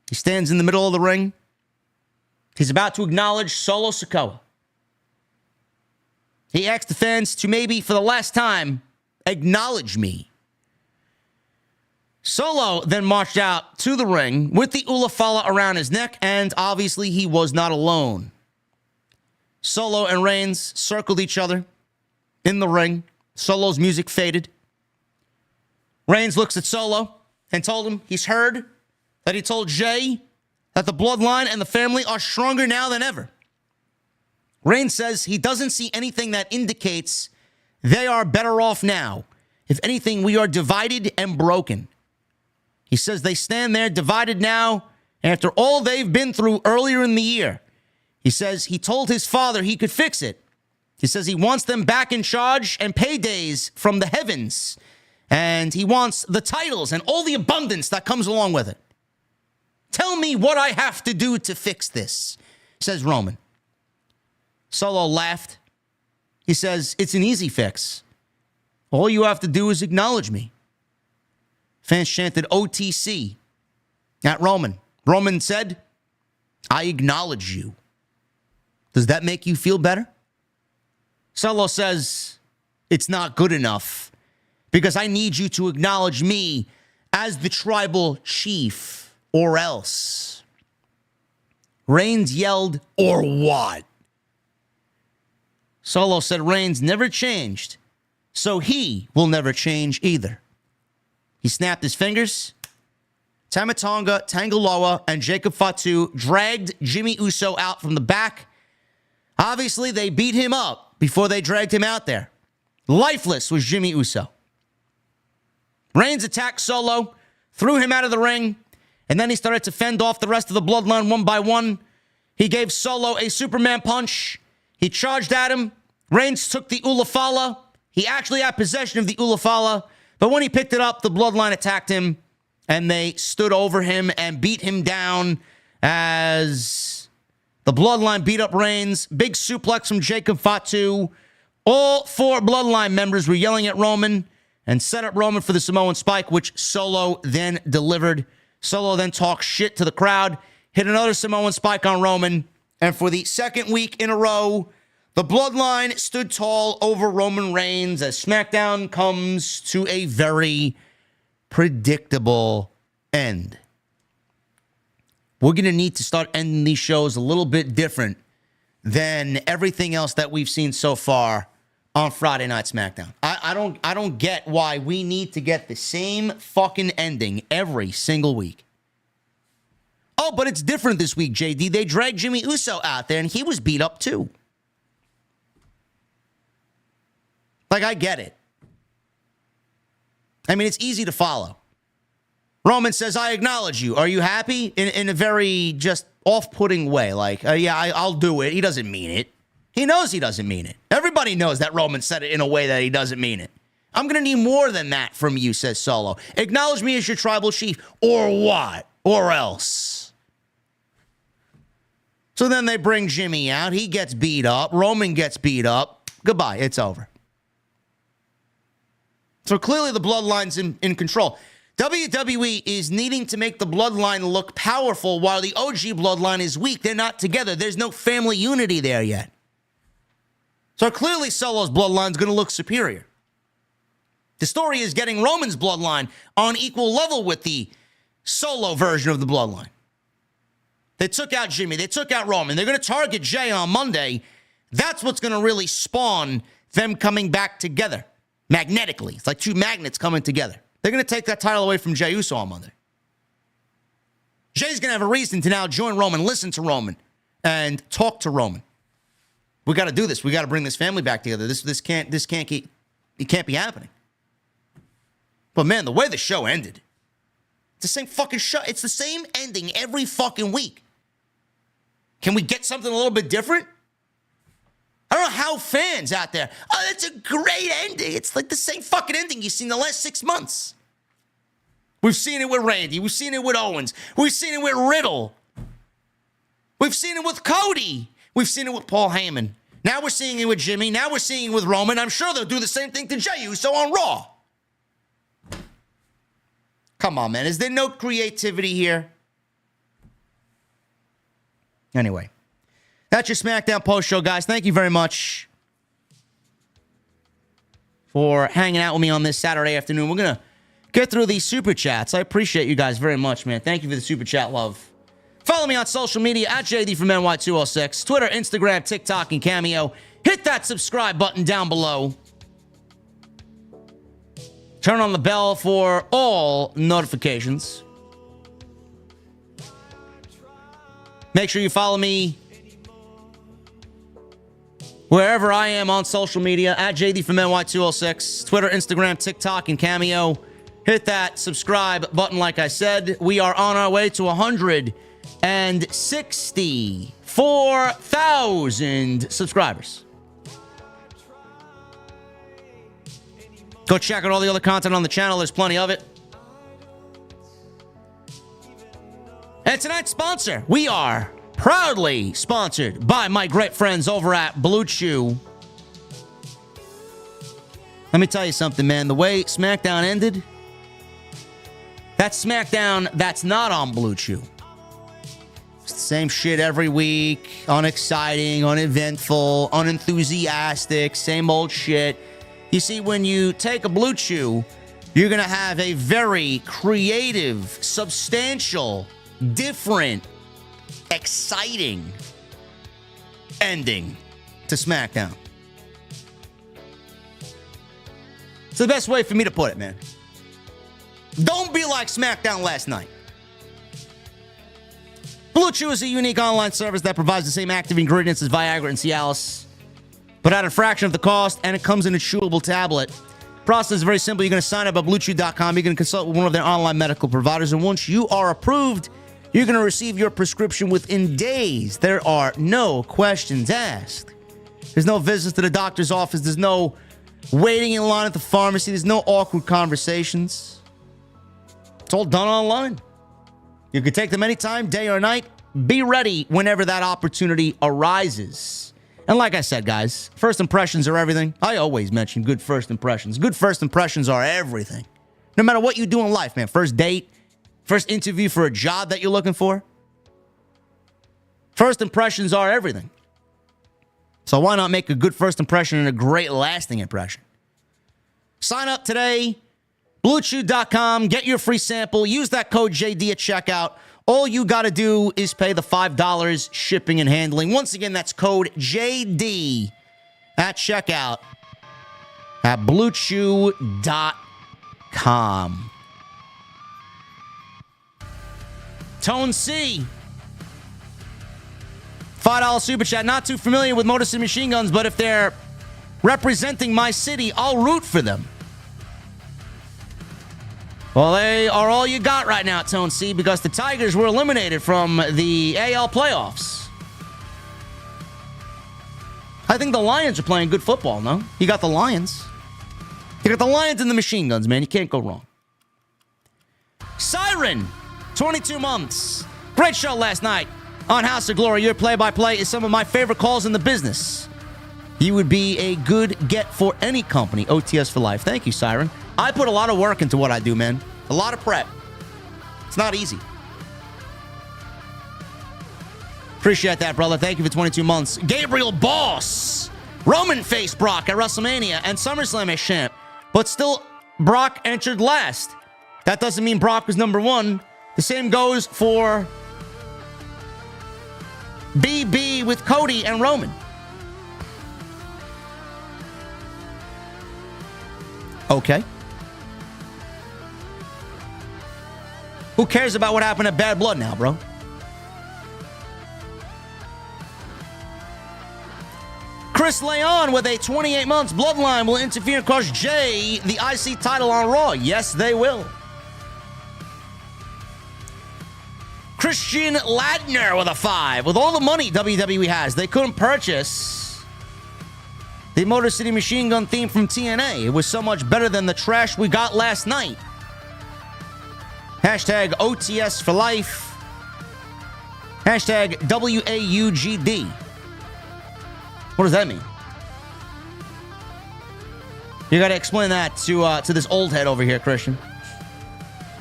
He stands in the middle of the ring. He's about to acknowledge Solo Sikoa. He asked the fans to maybe, for the last time, acknowledge me. Solo then marched out to the ring with the Ulafala around his neck, and obviously he was not alone. Solo and Reigns circled each other in the ring. Solo's music faded. Reigns looks at Solo and told him he's heard that he told Jey that the bloodline and the family are stronger now than ever. Reigns says he doesn't see anything that indicates they are better off now. If anything, we are divided and broken. He says they stand there divided now after all they've been through earlier in the year. He says he told his father he could fix it. He says he wants them back in charge and paydays from the heavens. And he wants the titles and all the abundance that comes along with it. Tell me what I have to do to fix this, says Roman. Solo laughed. He says, it's an easy fix. All you have to do is acknowledge me. Fans chanted OTC at Roman. Roman said, I acknowledge you. Does that make you feel better? Solo says, it's not good enough because I need you to acknowledge me as the tribal chief or else. Reigns yelled, or what? Solo said Reigns never changed, so he will never change either. He snapped his fingers. Tama Tonga, Tangaloa, and Jacob Fatu dragged Jimmy Uso out from the back. Obviously, they beat him up before they dragged him out there. Lifeless was Jimmy Uso. Reigns attacked Solo, threw him out of the ring, and then he started to fend off the rest of the bloodline one by one. He gave Solo a Superman punch. He charged at him. Reigns took the Ulafala. He actually had possession of the Ulafala, but when he picked it up, the bloodline attacked him, and they stood over him and beat him down as the bloodline beat up Reigns. Big suplex from Jacob Fatu. All four bloodline members were yelling at Roman and set up Roman for the Samoan spike, which Solo then delivered. Solo then talked shit to the crowd, hit another Samoan spike on Roman, and for the second week in a row, the bloodline stood tall over Roman Reigns as SmackDown comes to a very predictable end. We're going to need to start ending these shows a little bit different than everything else that we've seen so far on Friday Night SmackDown. I don't get why we need to get the same fucking ending every single week. Oh, but it's different this week, JD. They dragged Jimmy Uso out there, and he was beat up too. Like, I get it. I mean, it's easy to follow. Roman says, I acknowledge you. Are you happy? In a very just off-putting way. Like, yeah, I'll do it. He doesn't mean it. He knows he doesn't mean it. Everybody knows that Roman said it in a way that he doesn't mean it. I'm going to need more than that from you, says Solo. Acknowledge me as your tribal chief. Or what? Or else. So then they bring Jimmy out. He gets beat up. Roman gets beat up. Goodbye. It's over. So clearly the Bloodline's in control. WWE is needing to make the Bloodline look powerful while the OG Bloodline is weak. They're not together. There's no family unity there yet. So clearly Solo's Bloodline's going to look superior. The story is getting Roman's Bloodline on equal level with the Solo version of the Bloodline. They took out Jimmy. They took out Roman. They're going to target Jey on Monday. That's what's going to really spawn them coming back together magnetically. It's like two magnets coming together. They're going to take that title away from Jey Uso on Monday. Jey's going to have a reason to now join Roman, listen to Roman, and talk to Roman. We got to do this. We got to bring this family back together. This can't be happening. But man, the way the show ended, it's the same fucking show. It's the same ending every fucking week. Can we get something a little bit different? I don't know how fans out there, oh, that's a great ending. It's like the same fucking ending you've seen the last 6 months. We've seen it with Randy. We've seen it with Owens. We've seen it with Riddle. We've seen it with Cody. We've seen it with Paul Heyman. Now we're seeing it with Jimmy. Now we're seeing it with Roman. I'm sure they'll do the same thing to Jey Uso on Raw. Come on, man. Is there no creativity here? Anyway. That's your SmackDown post-show, guys. Thank you very much for hanging out with me on this Saturday afternoon. We're going to get through these super chats. I appreciate you guys very much, man. Thank you for the super chat love. Follow me on social media at JD from NY206, Twitter, Instagram, TikTok, and Cameo. Hit that subscribe button down below. Turn on the bell for all notifications. Make sure you follow me wherever I am on social media, at JD from NY206, Twitter, Instagram, TikTok, and Cameo. Hit that subscribe button like I said. We are on our way to 164,000 subscribers. Go check out all the other content on the channel. There's plenty of it. And tonight's sponsor, we are proudly sponsored by my great friends over at Blue Chew. Let me tell you something, man. The way SmackDown ended, that's SmackDown that's not on Blue Chew. It's the same shit every week. Unexciting, uneventful, unenthusiastic, same old shit. You see, when you take a Blue Chew, you're going to have a very creative, substantial, different, exciting ending to SmackDown. It's the best way for me to put it, man. Don't be like SmackDown last night. Blue Chew is a unique online service that provides the same active ingredients as Viagra and Cialis, but at a fraction of the cost, and it comes in a chewable tablet. Process is very simple. You're going to sign up at BlueChew.com. You're going to consult with one of their online medical providers, and once you are approved, you're going to receive your prescription within days. There are no questions asked. There's no visits to the doctor's office. There's no waiting in line at the pharmacy. There's no awkward conversations. It's all done online. You can take them anytime, day or night. Be ready whenever that opportunity arises. And like I said, guys, first impressions are everything. I always mention good first impressions. Good first impressions are everything. No matter what you do in life, man. First date, first interview for a job that you're looking for. First impressions are everything. So why not make a good first impression and a great lasting impression? Sign up today, BlueChew.com. Get your free sample. Use that code JD at checkout. All you got to do is pay the $5 shipping and handling. Once again, that's code JD at checkout at BlueChew.com. Tone C. $5 super chat. Not too familiar with Motor Cityy Machine Guns, but if they're representing my city, I'll root for them. Well, they are all you got right now, Tone C, because the Tigers were eliminated from the AL playoffs. I think the Lions are playing good football, no? You got the Lions. You got the Lions and the Machine Guns, man. You can't go wrong. Siren, 22 months. Great show last night on House of Glory. Your play-by-play is some of my favorite calls in the business. You would be a good get for any company. OTS for life. Thank you, Siren. I put a lot of work into what I do, man. A lot of prep. It's not easy. Appreciate that, brother. Thank you for 22 months. Gabriel Boss. Roman faced Brock at WrestleMania and SummerSlam as champ. But still, Brock entered last. That doesn't mean Brock was number one. The same goes for BB with Cody and Roman. Okay. Who cares about what happened at Bad Blood now, bro? Chris Leon with a 28 months. Bloodline will interfere and cost Jey the IC title on Raw. Yes, they will. Christian Ladner with a 5. With all the money WWE has, they couldn't purchase the Motor Cityy Machine Gun theme from TNA. It was so much better than the trash we got last night. Hashtag OTS for life. Hashtag WAUGD. What does that mean? You got to explain that to this old head over here, Christian.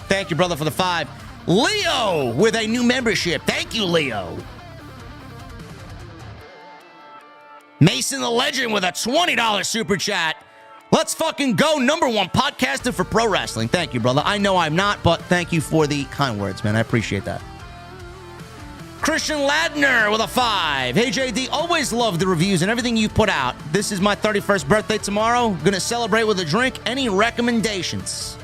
Thank you, brother, for the 5. Leo with a new membership. Thank you, Leo. Mason the Legend with a $20 super chat. Let's fucking go. Number 1 podcaster for pro wrestling. Thank you, brother. I know I'm not, but thank you for the kind words, man. I appreciate that. Christian Ladner with a 5. Hey, JD, always love the reviews and everything you put out. This is my 31st birthday tomorrow. Gonna celebrate with a drink. Any recommendations?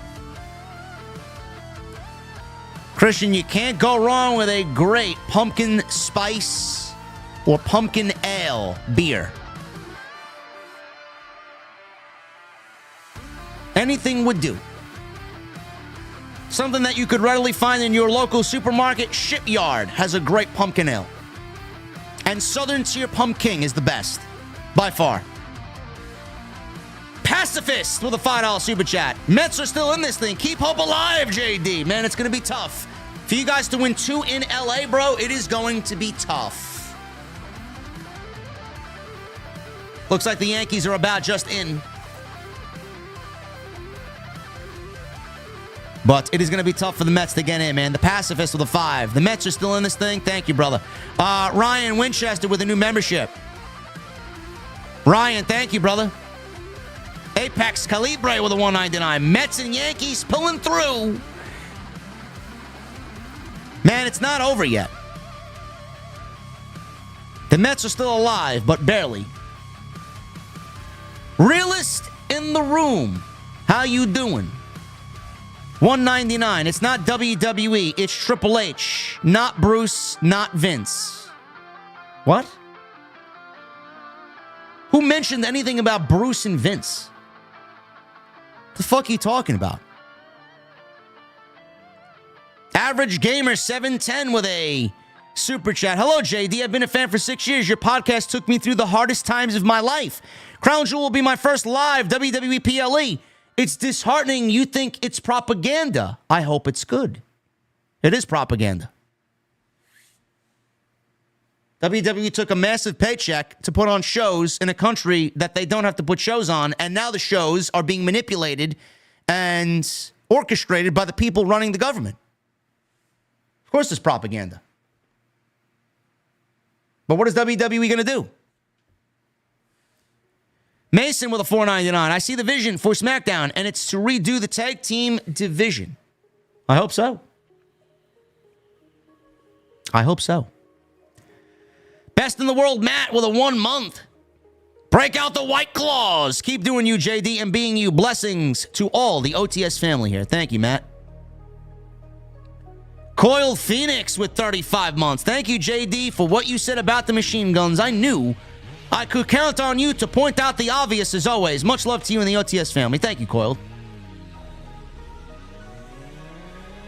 Christian, you can't go wrong with a great pumpkin spice or pumpkin ale beer. Anything would do. Something that you could readily find in your local supermarket. Shipyard has a great pumpkin ale. And Southern Tier Pumpkin is the best. By far. Pacifist with a $5 super chat. Mets are still in this thing. Keep hope alive, JD. Man, it's going to be tough. For you guys to win 2 in LA, bro, it is going to be tough. Looks like the Yankees are about just in. But it is going to be tough for the Mets to get in, man. The Pacifist with a 5. The Mets are still in this thing. Thank you, brother. Ryan Winchester with a new membership. Ryan, thank you, brother. Apex Calibre with a 199. Mets and Yankees pulling through. Man, it's not over yet. The Mets are still alive, but barely. Realist in the room. How you doing? 199. It's not WWE. It's Triple H. Not Bruce. Not Vince. What? Who mentioned anything about Bruce and Vince? The fuck are you talking about? Average Gamer 710 with a super chat. Hello, JD. I've been a fan for 6 years. Your podcast took me through the hardest times of my life. Crown Jewel will be my first live WWE PLE. It's disheartening you think it's propaganda. I hope it's good. It is propaganda. WWE took a massive paycheck to put on shows in a country that they don't have to put shows on, and now the shows are being manipulated and orchestrated by the people running the government. Of course it's propaganda. But what is WWE going to do? Mason with a $4.99. I see the vision for SmackDown, and it's to redo the tag team division. I hope so. I hope so. Best in the world, Matt, with a 1 month. Break out the White Claws. Keep doing you, JD, and being you. Blessings to all the OTS family here. Thank you, Matt. Coil Phoenix with 35 months. Thank you, JD, for what you said about the machine guns. I knew I could count on you to point out the obvious as always. Much love to you and the OTS family. Thank you, Coiled.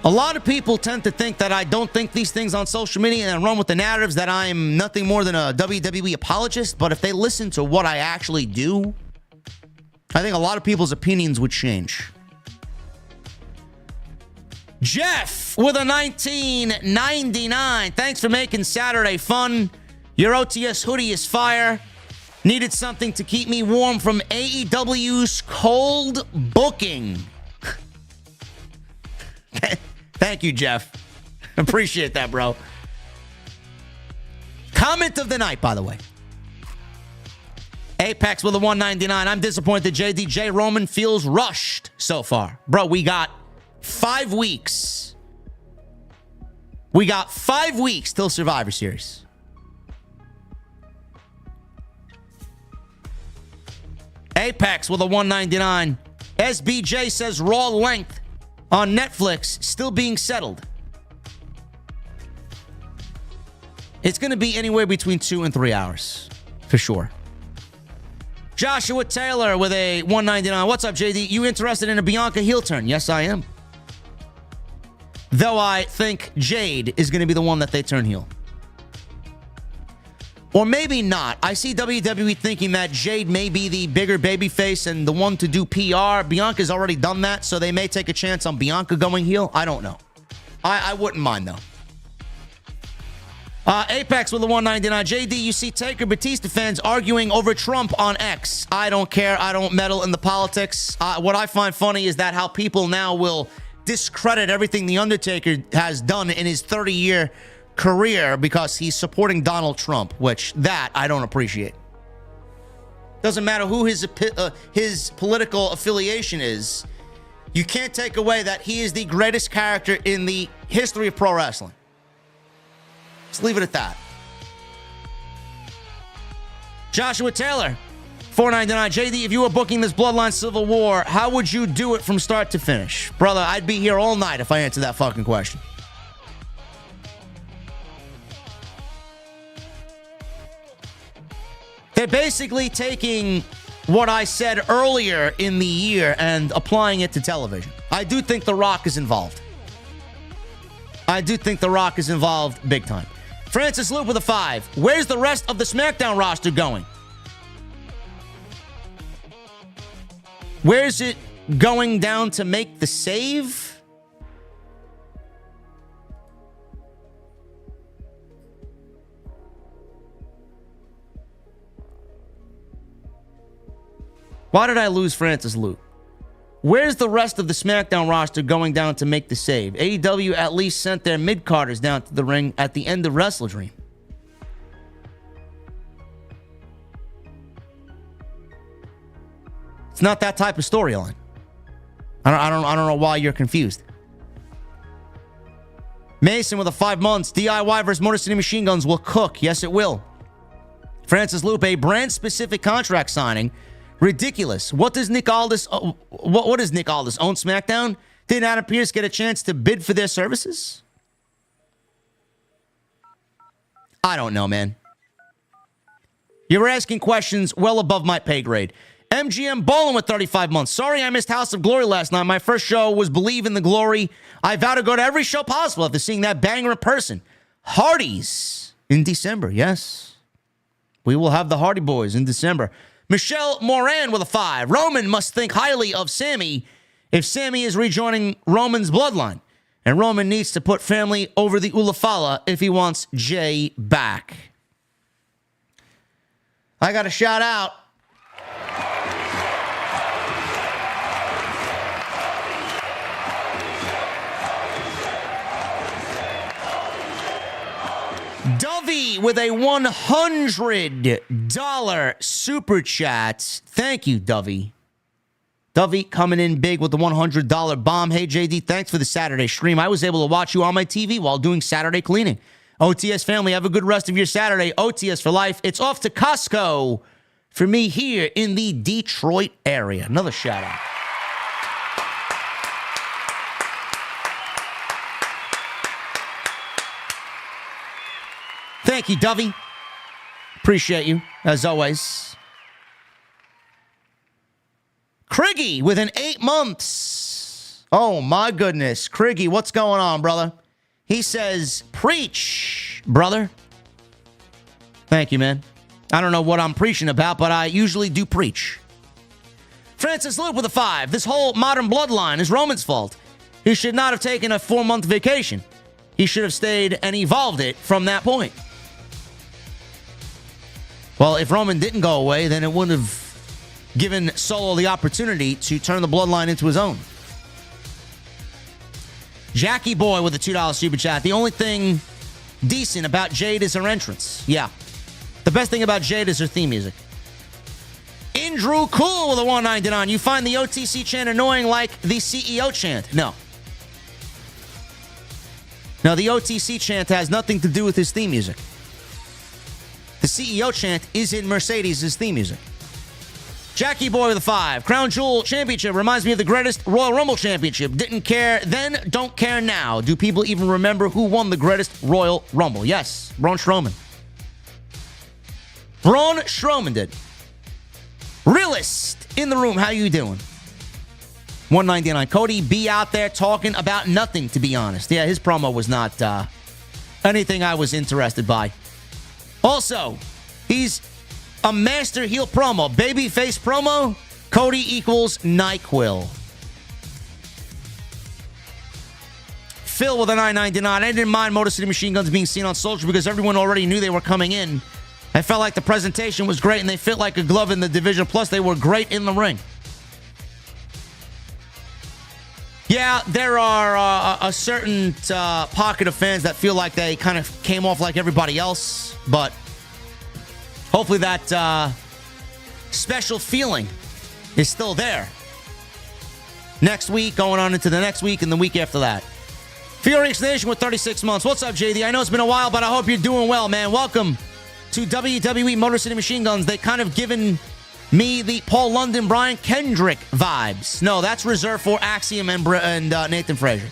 A lot of people tend to think that I don't think these things on social media and run with the narratives that I'm nothing more than a WWE apologist. But if they listen to what I actually do, I think a lot of people's opinions would change. Jeff with a 19.99. Thanks for making Saturday fun. Your OTS hoodie is fire. Needed something to keep me warm from AEW's cold booking. Thank you, Jeff. Appreciate that, bro. Comment of the night, by the way. Apex with a 199. I'm disappointed JDJ Roman feels rushed so far. Bro, we got 5 weeks. We got 5 weeks till Survivor Series. Apex with a 199. SBJ says Raw length on Netflix still being settled. It's going to be anywhere between 2 and 3 hours, for sure. Joshua Taylor with a 199. What's up, JD? You interested in a Bianca heel turn? Yes, I am. Though I think Jade is going to be the one that they turn heel. Or maybe not. I see WWE thinking that Jade may be the bigger babyface and the one to do PR. Bianca's already done that, so they may take a chance on Bianca going heel. I don't know. I wouldn't mind, though. Apex with the 199. JD, you see Taker Batista fans arguing over Trump on X. I don't care. I don't meddle in the politics. What I find funny is that how people now will discredit everything The Undertaker has done in his 30-year career because he's supporting Donald Trump, which that I don't appreciate. Doesn't matter who his political affiliation is. You can't take away that he is the greatest character in the history of pro wrestling. Just leave it at that. Joshua Taylor, 499. JD, if you were booking this Bloodline Civil War, how would you do it from start to finish? Brother, I'd be here all night if I answered that fucking question. They're basically taking what I said earlier in the year and applying it to television. I do think The Rock is involved. I do think The Rock is involved big time. Francis Loop with a 5. Where's the rest of the SmackDown roster going? Where's it going down to make the save? Why did I lose Francis Loop? Where's the rest of the SmackDown roster going down to make the save? AEW at least sent their mid-carders down to the ring at the end of Wrestle Dream. It's not that type of storyline. I don't know why you're confused. Mason with a 5 months. DIY versus Motor Cityy Machine Guns will cook. Yes, it will. Francis Loop, a brand-specific contract signing. Ridiculous. What does Nick Aldis own SmackDown? Did Adam Pearce get a chance to bid for their services? I don't know, man. You're asking questions well above my pay grade. MGM Bowling with 35 months. Sorry I missed House of Glory last night. My first show was Believe in the Glory. I vow to go to every show possible after seeing that banger in person. Hardy's in December. Yes. We will have the Hardy Boys in December. Michelle Moran with a 5. Roman must think highly of Sammy if Sammy is rejoining Roman's bloodline. And Roman needs to put family over the Ulafala if he wants Jey back. I got a shout out. Dovey with a $100 super chat. Thank you, Dovey. Dovey coming in big with the $100 bomb. Hey, JD, thanks for the Saturday stream. I was able to watch you on my TV while doing Saturday cleaning. OTS family, have a good rest of your Saturday. OTS for life. It's off to Costco for me here in the Detroit area. Another shout out. Thank you, Dovey. Appreciate you, as always. Criggy with an 8 months. Oh, my goodness. Criggy, what's going on, brother? He says, preach, brother. Thank you, man. I don't know what I'm preaching about, but I usually do preach. Francis Loop with a 5. This whole modern bloodline is Roman's fault. He should not have taken a 4-month vacation. He should have stayed and evolved it from that point. Well, if Roman didn't go away, then it wouldn't have given Solo the opportunity to turn the bloodline into his own. Jackie Boy with a $2 super chat. The only thing decent about Jade is her entrance. Yeah. The best thing about Jade is her theme music. Andrew Cool with a 199. You find the OTC chant annoying like the CEO chant? No. No, the OTC chant has nothing to do with his theme music. The CEO chant is in Mercedes' theme music. Jackie Boy with a 5. Crown Jewel Championship reminds me of the greatest Royal Rumble Championship. Didn't care then, don't care now. Do people even remember who won the greatest Royal Rumble? Yes, Braun Strowman. Braun Strowman did. Realist in the room, how you doing? 199. Cody B out there talking about nothing, to be honest. Yeah, his promo was not anything I was interested by. Also, he's a master heel promo. Babyface promo, Cody equals NyQuil. Phil with a 999. I didn't mind Motor Cityy Machine Guns being seen on Soldier because everyone already knew they were coming in. I felt like the presentation was great and they fit like a glove in the division. Plus, they were great in the ring. Yeah, there are a certain pocket of fans that feel like they kind of came off like everybody else, but hopefully that special feeling is still there. Next week, going on into the next week, and the week after that. Furious Nation with 36 months. What's up, JD? I know it's been a while, but I hope you're doing well, man. Welcome to WWE Motor Cityy Machine Guns. They kind of given me the Paul London, Brian Kendrick vibes. No, that's reserved for Axiom and Nathan Frazier.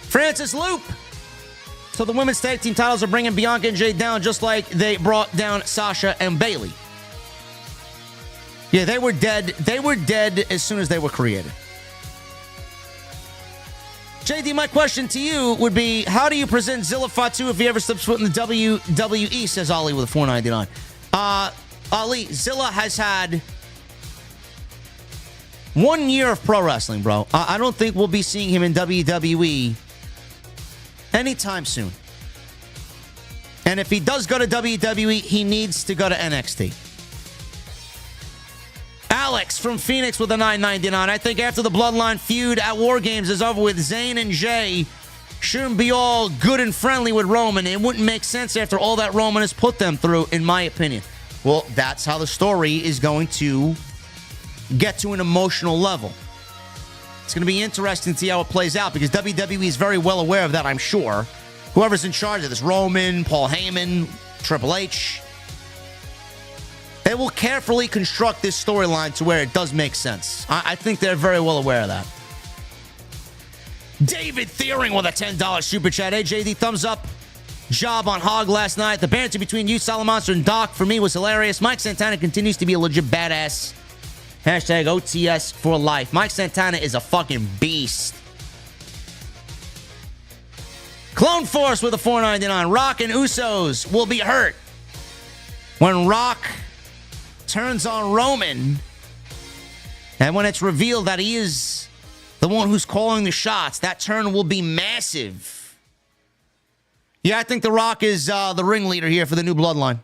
Francis Loop. So the women's tag team titles are bringing Bianca and Jade down just like they brought down Sasha and Bayley. Yeah, they were dead. They were dead as soon as they were created. JD, my question to you would be, how do you present Zilla Fatu if he ever steps foot in the WWE, says Ali with a 499. Ali, Zilla has had 1 year of pro wrestling, bro. I don't think we'll be seeing him in WWE anytime soon. And if he does go to WWE, he needs to go to NXT. Alex from Phoenix with a 999. I think after the Bloodline feud at War Games is over with, Zayn and Jey shouldn't be all good and friendly with Roman. It wouldn't make sense after all that Roman has put them through, in my opinion. Well, that's how the story is going to get to an emotional level. It's going to be interesting to see how it plays out because WWE is very well aware of that, I'm sure. Whoever's in charge of this, Roman, Paul Heyman, Triple H, they will carefully construct this storyline to where it does make sense. I think they're very well aware of that. David Thiering with a $10 super chat. Hey, JD, thumbs up. Job on Hog last night. The banter between you, Salamonster, and Doc for me was hilarious. Mike Santana continues to be a legit badass. Hashtag OTS for life. Mike Santana is a fucking beast. Clone Force with a 499. Rock and Usos will be hurt when Rock turns on Roman, and when it's revealed that he is the one who's calling the shots, that turn will be massive. Yeah, I think The Rock is the ringleader here for the new bloodline.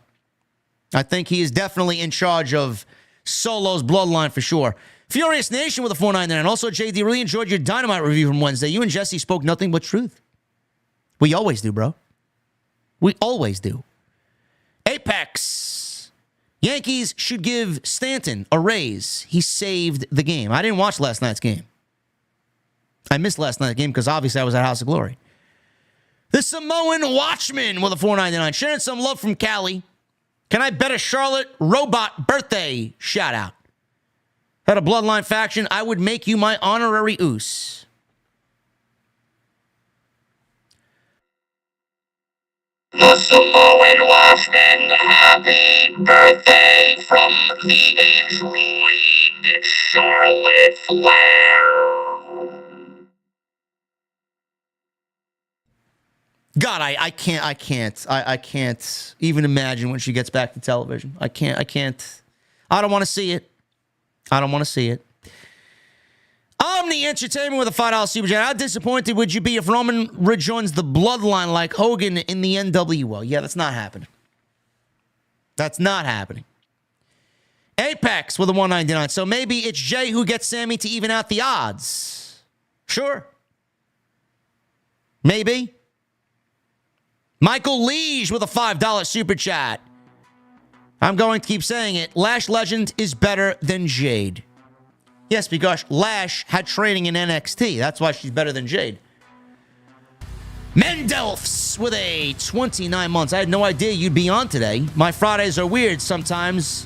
I think he is definitely in charge of Solo's bloodline for sure. Furious Nation with a 499. Also, JD, really enjoyed your Dynamite review from Wednesday. You and Jesse spoke nothing but truth. We always do, bro. We always do. Apex. Yankees should give Stanton a raise. He saved the game. I didn't watch last night's game. I missed last night's game because obviously I was at House of Glory. The Samoan Watchman with a 499. Sharing some love from Cali. Can I bet a Charlotte robot birthday shout out? Had a bloodline faction, I would make you my honorary oos. Samoan Wolfman, happy birthday from the Android, Charlotte Flair. God, I can't even imagine when she gets back to television. I can't. I don't want to see it. Omni Entertainment with a $5 super chat. How disappointed would you be if Roman rejoins the Bloodline like Hogan in the NWO? Yeah, that's not happening. Apex with a $1.99. So maybe it's Jey who gets Sammy to even out the odds. Sure. Maybe. Michael Liege with a $5 super chat. I'm going to keep saying it. Lash Legend is better than Jade. Yes, because Lash had training in NXT. That's why she's better than Jade. Mendelfs with a 29 months. I had no idea you'd be on today. My Fridays are weird sometimes,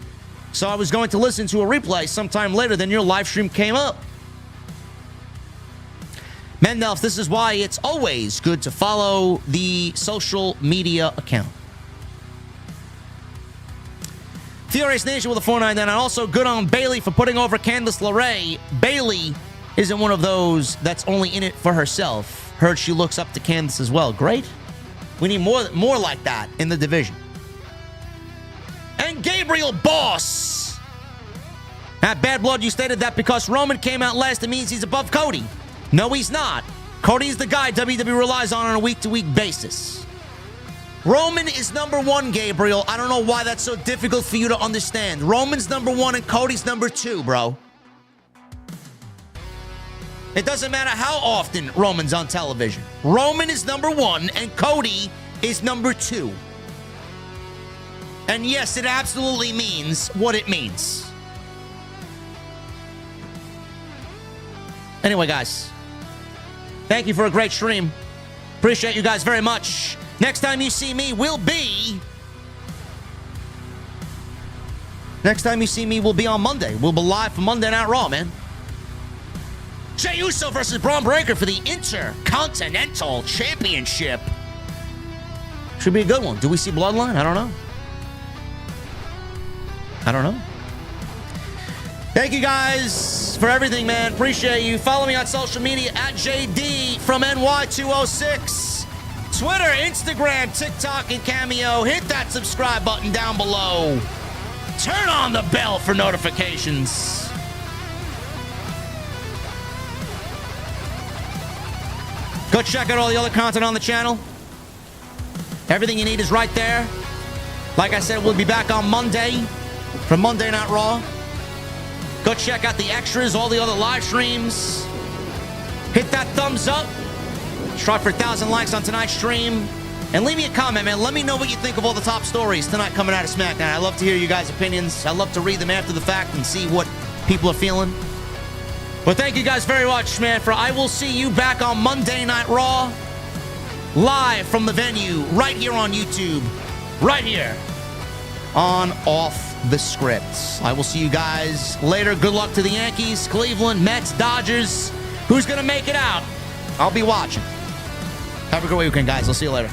so I was going to listen to a replay sometime later than your live stream came up. Mendelfs, this is why it's always good to follow the social media account. Furious Nation with a $4.99. And also good on Bayley for putting over Candice LeRae. Bayley isn't one of those that's only in it for herself. Heard she looks up to Candice as well. Great. We need more like that in the division. And Gabriel Boss. At Bad Blood, you stated that because Roman came out last, it means he's above Cody. No, he's not. Cody's the guy WWE relies on a week-to-week basis. Roman is number one, Gabriel. I don't know why that's so difficult for you to understand. Roman's number one and Cody's number two, bro. It doesn't matter how often Roman's on television. Roman is number one and Cody is number two. And yes, it absolutely means what it means. Anyway, guys, thank you for a great stream. Appreciate you guys very much. Next time you see me will be on Monday. We'll be live for Monday Night Raw, man. Jey Uso versus Braun Breaker for the Intercontinental Championship. Should be a good one. Do we see Bloodline? I don't know. Thank you guys for everything, man. Appreciate you. Follow me on social media at JD from NY206. Twitter, Instagram, TikTok, and Cameo. Hit that subscribe button down below. Turn on the bell for notifications. Go check out all the other content on the channel. Everything you need is right there. Like I said, we'll be back on Monday for Monday Night Raw. Go check out the extras, all the other live streams. Hit that thumbs up. Strive for 1,000 likes on tonight's stream. And leave me a comment, man. Let me know what you think of all the top stories tonight coming out of SmackDown. I love to hear you guys' opinions. I love to read them after the fact and see what people are feeling. But thank you guys very much, man. I will see you back on Monday Night Raw. Live from the venue, right here on YouTube. Right here on Off the Script. I will see you guys later. Good luck to the Yankees, Cleveland, Mets, Dodgers. Who's going to make it out? I'll be watching. Have a great weekend, guys. I'll see you later.